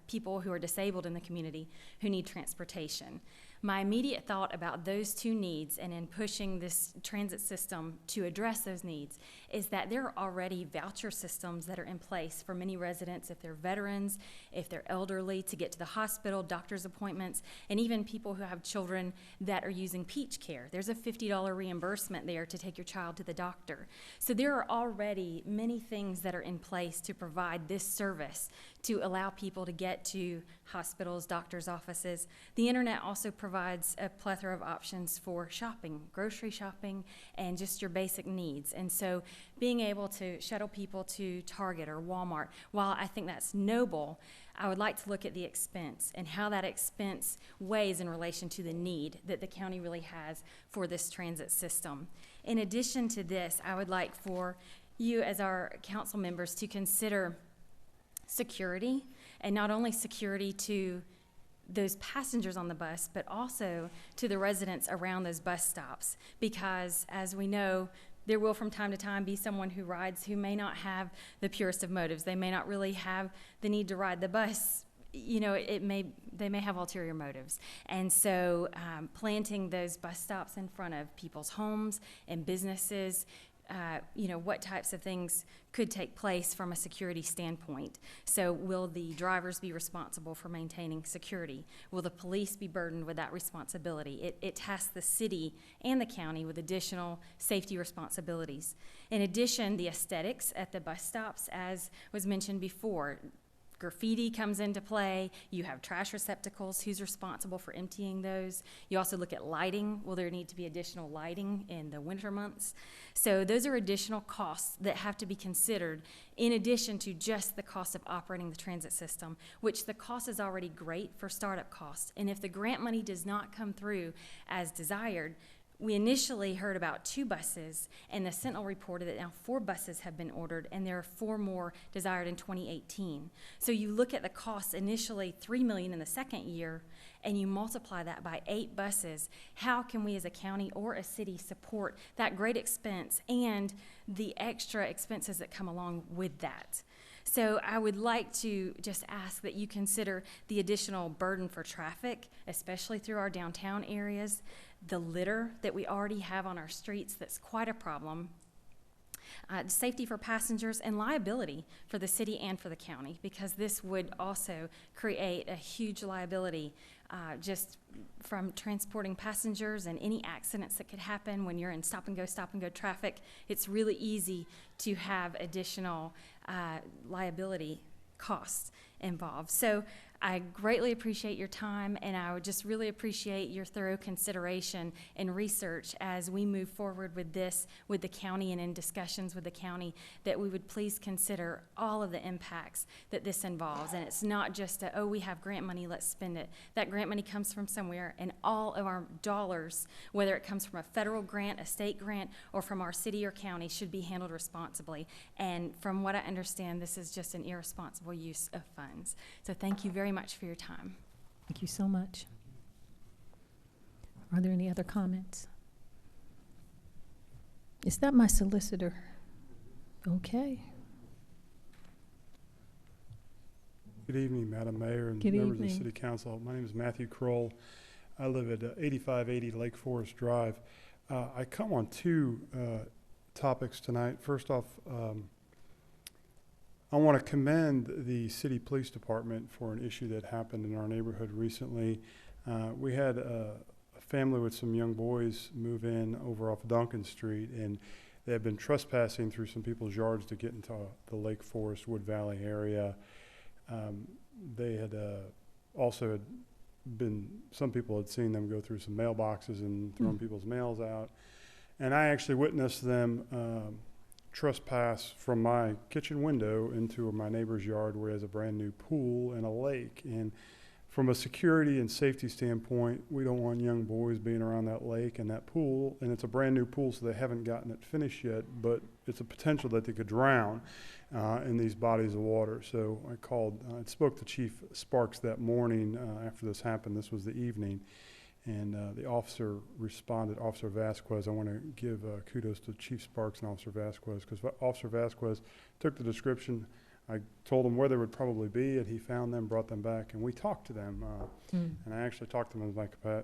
[SPEAKER 18] people who are disabled in the community who need transportation. My immediate thought about those two needs and in pushing this transit system to address those needs is that there are already voucher systems that are in place for many residents, if they're veterans, if they're elderly, to get to the hospital, doctor's appointments, and even people who have children that are using Peach Care. There's a $50 reimbursement there to take your child to the doctor. So there are already many things that are in place to provide this service to allow people to get to hospitals, doctors' offices. The internet also provides a plethora of options for shopping, grocery shopping, and just your basic needs. And so being able to shuttle people to Target or Walmart, while I think that's noble, I would like to look at the expense and how that expense weighs in relation to the need that the county really has for this transit system. In addition to this, I would like for you as our council members to consider security, and not only security to those passengers on the bus, but also to the residents around those bus stops. Because as we know, there will from time to time be someone who rides who may not have the purest of motives. They may not really have the need to ride the bus. You know, they may have ulterior motives. And so planting those bus stops in front of people's homes and businesses, you know, what types of things could take place from a security standpoint. So will the drivers be responsible for maintaining security? Will the police be burdened with that responsibility? It tasks the city and the county with additional safety responsibilities. In addition, the aesthetics at the bus stops, as was mentioned before, graffiti comes into play. You have trash receptacles. Who's responsible for emptying those? You also look at lighting. Will there need to be additional lighting in the winter months? So those are additional costs that have to be considered in addition to just the cost of operating the transit system, which the cost is already great for startup costs. And if the grant money does not come through as desired, we initially heard about 2 buses, and the Sentinel reported that now 4 buses have been ordered, and there are 4 more desired in 2018. So you look at the cost initially, $3 million in the second year, and you multiply that by 8 buses. How can we as a county or a city support that great expense and the extra expenses that come along with that? So I would like to just ask that you consider the additional burden for traffic, especially through our downtown areas, the litter that we already have on our streets that's quite a problem, safety for passengers, and liability for the city and for the county, because this would also create a huge liability just from transporting passengers and any accidents that could happen when you're in stop and go traffic. It's really easy to have additional liability costs involved. So I greatly appreciate your time, and I would just really appreciate your thorough consideration and research as we move forward with this with the county and in discussions with the county, that we would please consider all of the impacts that this involves. And it's not just a, oh, we have grant money, let's spend it. That grant money comes from somewhere, and all of our dollars, whether it comes from a federal grant, a state grant, or from our city or county, should be handled responsibly. And from what I understand, this is just an irresponsible use of funds. So thank you very much for your time.
[SPEAKER 1] Thank you so much. Are there any other comments? Is that my solicitor? Okay.
[SPEAKER 19] Good evening, Madam Mayor and
[SPEAKER 1] Good
[SPEAKER 19] members of the
[SPEAKER 1] evening.
[SPEAKER 19] City Council. My name is Matthew Kroll. I live at 8580 Lake Forest Drive. I come on two topics tonight. First off, I want to commend the City Police Department for an issue that happened in our neighborhood recently. We had a family with some young boys move in over off Duncan Street, and they had been trespassing through some people's yards to get into the Lake Forest, Wood Valley area. They had also had been, some people had seen them go through some mailboxes and throwing people's mails out. And I actually witnessed them trespass from my kitchen window into my neighbor's yard, where he has a brand new pool and a lake. And from a security and safety standpoint, we don't want young boys being around that lake and that pool. And it's a brand new pool, so they haven't gotten it finished yet, but it's a potential that they could drown in these bodies of water. So I called, I spoke to Chief Sparks that morning after this happened. This was the evening. And the officer responded, Officer Vasquez. I want to give kudos to Chief Sparks and Officer Vasquez, because Officer Vasquez took the description. I told him where they would probably be, and he found them, brought them back, and we talked to them. And I actually talked to them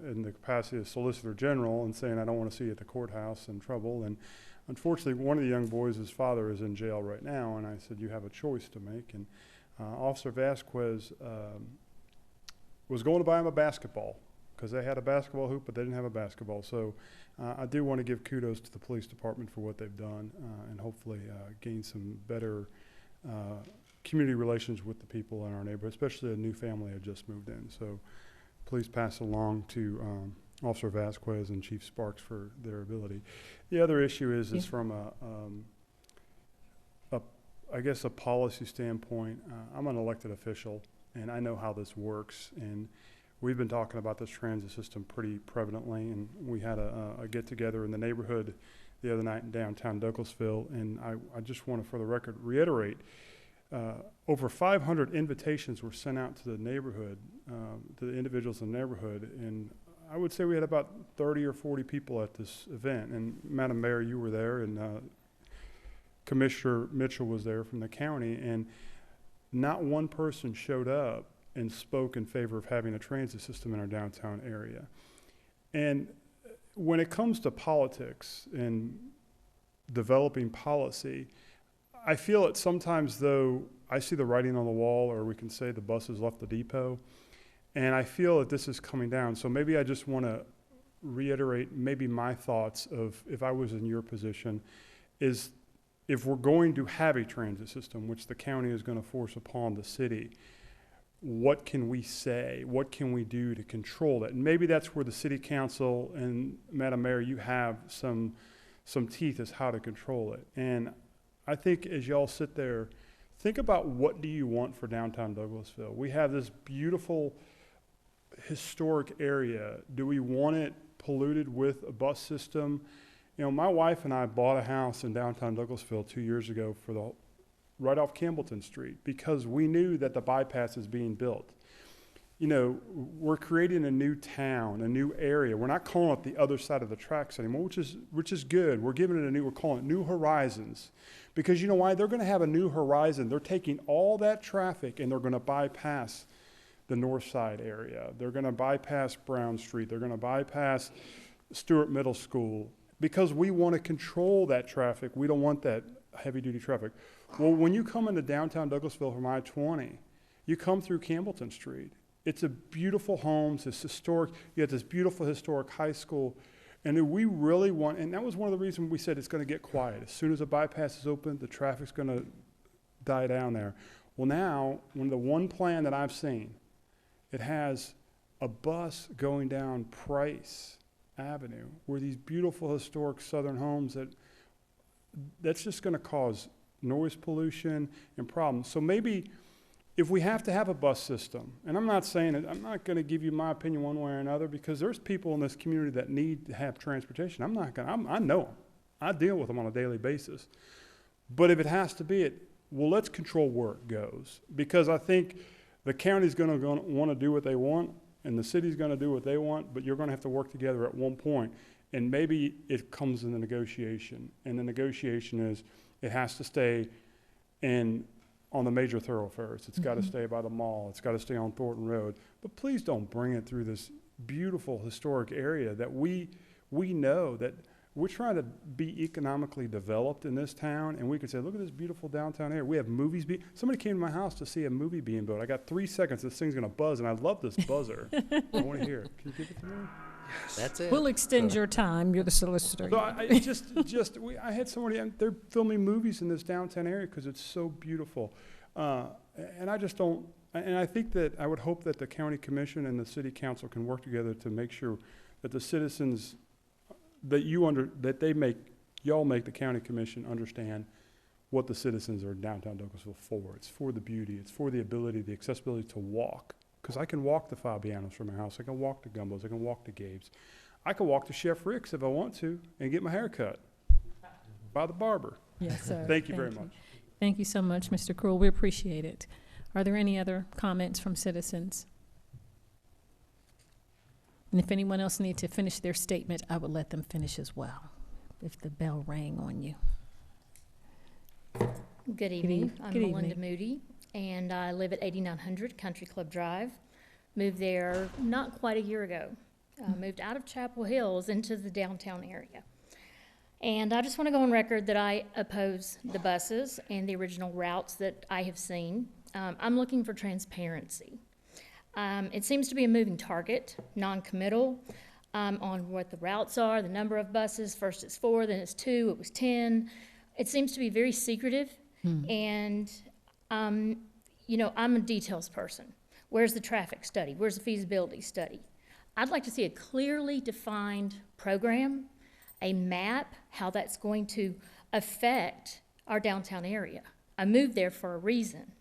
[SPEAKER 19] in the capacity of Solicitor General, and saying I don't want to see you at the courthouse in trouble. And unfortunately, one of the young boys, his father, is in jail right now, and I said, you have a choice to make. And Officer Vasquez was going to buy him a basketball, because they had a basketball hoop, but they didn't have a basketball. So I do want to give kudos to the police department for what they've done, and hopefully gain some better community relations with the people in our neighborhood, especially a new family had just moved in. So please pass along to Officer Vasquez and Chief Sparks for their ability. The other issue is from I guess a policy standpoint. I'm an elected official, and I know how this works. And we've been talking about this transit system pretty prevalently, and we had a get-together in the neighborhood the other night in downtown Douglasville, and I just want to, for the record, reiterate, over 500 invitations were sent out to the neighborhood, to the individuals in the neighborhood, and I would say we had about 30 or 40 people at this event. And Madam Mayor, you were there, and Commissioner Mitchell was there from the county, and not one person showed up and spoke in favor of having a transit system in our downtown area. And when it comes to politics and developing policy, I feel it sometimes, though, I see the writing on the wall, or we can say the bus has left the depot, and I feel that this is coming down. So maybe I just want to reiterate maybe my thoughts of, if I was in your position, is if we're going to have a transit system, which the county is going to force upon the city, what can we say? What can we do to control that? And maybe that's where the city council and Madam Mayor, you have some teeth as how to control it. And I think as y'all sit there, think about, what do you want for downtown Douglasville? We have this beautiful historic area. Do we want it polluted with a bus system? You know, my wife and I bought a house in downtown Douglasville 2 years ago for right off Campbellton Street, because we knew that the bypass is being built. You know, we're creating a new town, a new area. We're not calling it the other side of the tracks anymore, which is good. We're giving it we're calling it New Horizons, Because you know why? They're gonna have a new horizon. They're taking all that traffic and they're gonna bypass the north side area. They're gonna bypass Brown Street. They're gonna bypass Stewart Middle School. Because we wanna control that traffic. We don't want that heavy-duty traffic. Well, when you come into downtown Douglasville from I-20, you come through Campbellton Street. It's a beautiful homes, it's historic, you have this beautiful historic high school. And we really want, and that was one of the reasons we said it's gonna get quiet. As soon as the bypass is open, the traffic's gonna die down there. Well now, when the one plan that I've seen, it has a bus going down Price Avenue, where these beautiful historic southern homes that's just gonna cause noise pollution and problems. So maybe if we have to have a bus system, and I'm not saying it, I'm not gonna give you my opinion one way or another, because there's people in this community that need to have transportation. I know them. I deal with them on a daily basis. But if it has to be well, let's control where it goes. Because I think the county's gonna wanna do what they want, and the city's gonna do what they want, but you're gonna have to work together at one point. And maybe it comes in the negotiation. And the negotiation is, it has to stay on the major thoroughfares. It's got to stay by the mall. It's got to stay on Thornton Road. But please don't bring it through this beautiful historic area that we know that we're trying to be economically developed in this town, and we could say, look at this beautiful downtown area. We have movies somebody came to my house to see a movie being built. I got 3 seconds, this thing's gonna buzz, and I love this buzzer. I wanna hear it. Can you give it to me?
[SPEAKER 6] That's it.
[SPEAKER 1] We'll extend your time. You're the solicitor.
[SPEAKER 19] So I had somebody, they're filming movies in this downtown area because it's so beautiful. And I just don't, and I think that, I would hope that the county commission and the city council can work together to make sure that the citizens, that y'all make the county commission understand what the citizens are downtown Douglasville for. It's for the beauty, it's for the ability, the accessibility to walk. Because I can walk to Fabiano's from my house, I can walk to Gumbo's, I can walk to Gabe's. I can walk to Chef Rick's if I want to and get my hair cut by the barber.
[SPEAKER 1] Yes, sir.
[SPEAKER 19] Thank you very much.
[SPEAKER 1] Thank you so much, Mr. Cruel. We appreciate it. Are there any other comments from citizens? And if anyone else needs to finish their statement, I would let them finish as well, if the bell rang on you.
[SPEAKER 20] Good evening. I'm Melinda Moody, and I live at 8900 Country Club Drive. Moved there not quite a year ago. Moved out of Chapel Hills into the downtown area. And I just want to go on record that I oppose the buses and the original routes that I have seen. I'm looking for transparency. It seems to be a moving target, non-committal on what the routes are, the number of buses. First it's 4, then it's 2, it was 10. It seems to be very secretive. And, you know, I'm a details person. Where's the traffic study? Where's the feasibility study? I'd like to see a clearly defined program, a map, how that's going to affect our downtown area. I moved there for a reason.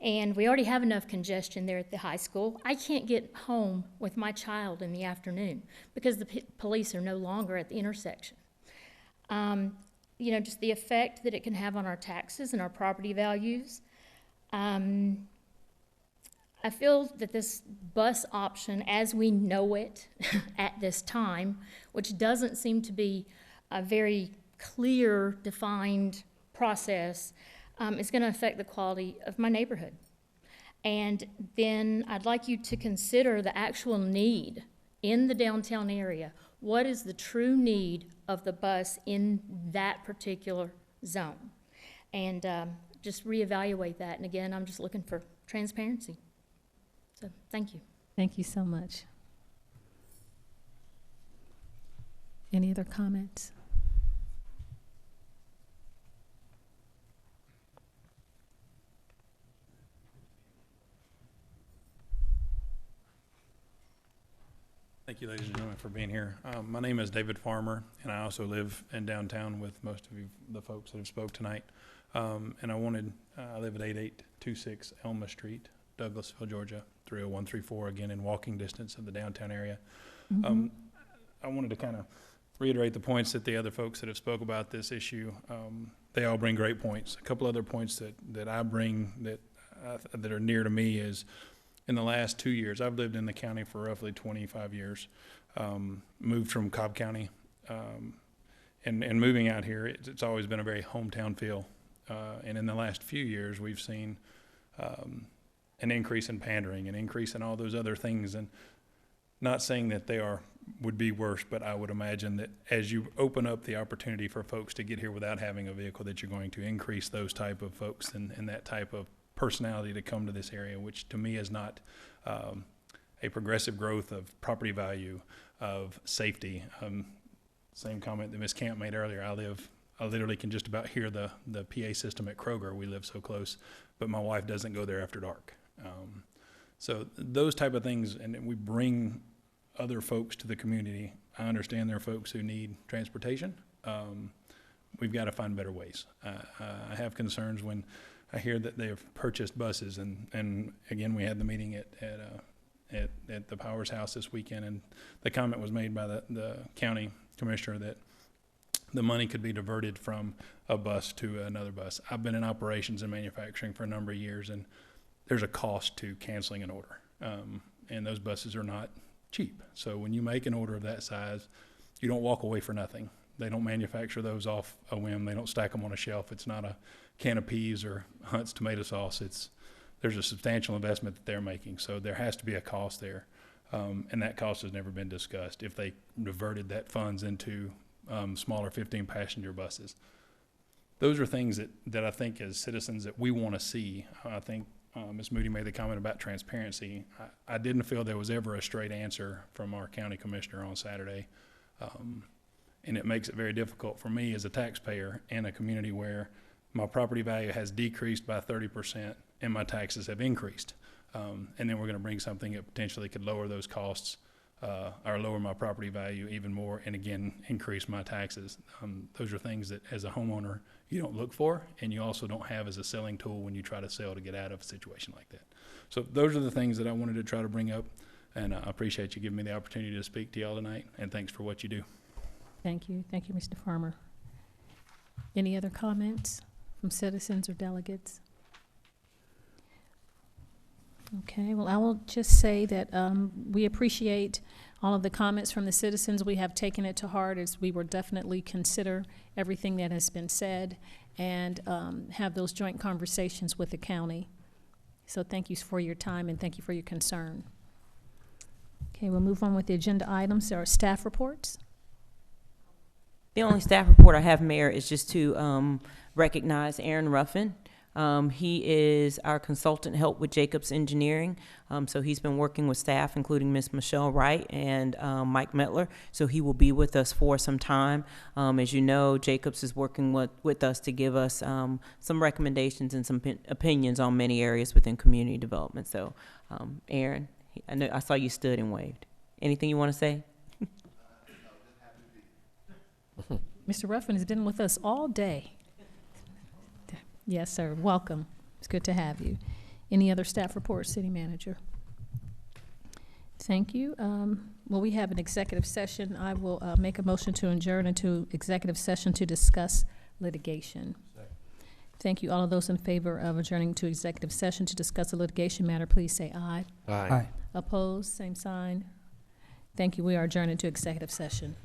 [SPEAKER 20] And we already have enough congestion there at the high school. I can't get home with my child in the afternoon because the police are no longer at the intersection. You know, just the effect that it can have on our taxes and our property values. I feel that this bus option, as we know it at this time, which doesn't seem to be a very clear, defined process, is going to affect the quality of my neighborhood. And then I'd like you to consider the actual need in the downtown area. What is the true need of the bus in that particular zone? And just reevaluate that. And again, I'm just looking for transparency. So, thank you.
[SPEAKER 1] Thank you so much. Any other comments?
[SPEAKER 21] Thank you, ladies and gentlemen, for being here. My name is David Farmer, and I also live in downtown with most of you, the folks that have spoke tonight. And I live at 8826 Elma Street, Douglasville, Georgia, 30134, again in walking distance of the downtown area. I wanted to kind of reiterate the points that the other folks that have spoke about this issue. They all bring great points. A couple other points that I bring that are near to me is, in the last 2 years, I've lived in the county for roughly 25 years, moved from Cobb County, and moving out here, it's always been a very hometown feel and in the last few years, we've seen an increase in pandering, an increase in all those other things. And not saying that they would be worse, but I would imagine that as you open up the opportunity for folks to get here without having a vehicle, that you're going to increase those type of folks and that type of personality to come to this area, which to me is not a progressive growth of property value, of safety. Same comment that Ms. Camp made earlier. I literally can just about hear the PA system at Kroger. We live so close, but my wife doesn't go there after dark. So those type of things, and we bring other folks to the community. I understand there are folks who need transportation. We've got to find better ways. I have concerns when I hear that they have purchased buses, and again, we had the meeting at the Powers House this weekend, and the comment was made by the county commissioner that the money could be diverted from a bus to another bus. I've been in operations and manufacturing for a number of years, and there's a cost to canceling an order, and those buses are not cheap. So when you make an order of that size, you don't walk away for nothing. They don't manufacture those off a whim. They don't stack them on a shelf. It's not a can of peas or Hunt's tomato sauce. There's a substantial investment that they're making, so there has to be a cost there, and that cost has never been discussed. If they diverted that funds into smaller 15-passenger buses, those are things that I think as citizens that we want to see. I think Ms. Moody made the comment about transparency. I didn't feel there was ever a straight answer from our county commissioner on Saturday, and it makes it very difficult for me as a taxpayer in a community where my property value has decreased by 30% and my taxes have increased. And then we're going to bring something that potentially could lower those costs or lower my property value even more, and again, increase my taxes. Those are things that as a homeowner you don't look for, and you also don't have as a selling tool when you try to sell to get out of a situation like that. So those are the things that I wanted to try to bring up, and I appreciate you giving me the opportunity to speak to y'all tonight, and thanks for what you do.
[SPEAKER 1] Thank you. Thank you, Mr. Farmer. Any other comments from citizens or delegates? Okay, well, I will just say that we appreciate all of the comments from the citizens. We have taken it to heart as we will definitely consider everything that has been said and have those joint conversations with the county. So thank you for your time and thank you for your concern. Okay, we'll move on with the agenda items. There are staff reports.
[SPEAKER 13] The only staff report I have, Mayor, is just to recognize Aaron Ruffin. He is our consultant help with Jacobs Engineering. So he's been working with staff, including Ms. Michelle Wright and Mike Metler. So he will be with us for some time. As you know, Jacobs is working with us to give us some recommendations and some opinions on many areas within community development. So Aaron, I saw you stood and waved. Anything you want to say?
[SPEAKER 1] Mr. Ruffin has been with us all day. Yes, sir. Welcome. It's good to have you. Any other staff reports, City Manager? Thank you. Well, we have an executive session. I will make a motion to adjourn into executive session to discuss litigation. Thank you. All of those in favor of adjourning to executive session to discuss a litigation matter, please say aye.
[SPEAKER 6] Aye.
[SPEAKER 14] Aye.
[SPEAKER 1] Opposed? Same sign. Thank you. We are adjourned into executive session.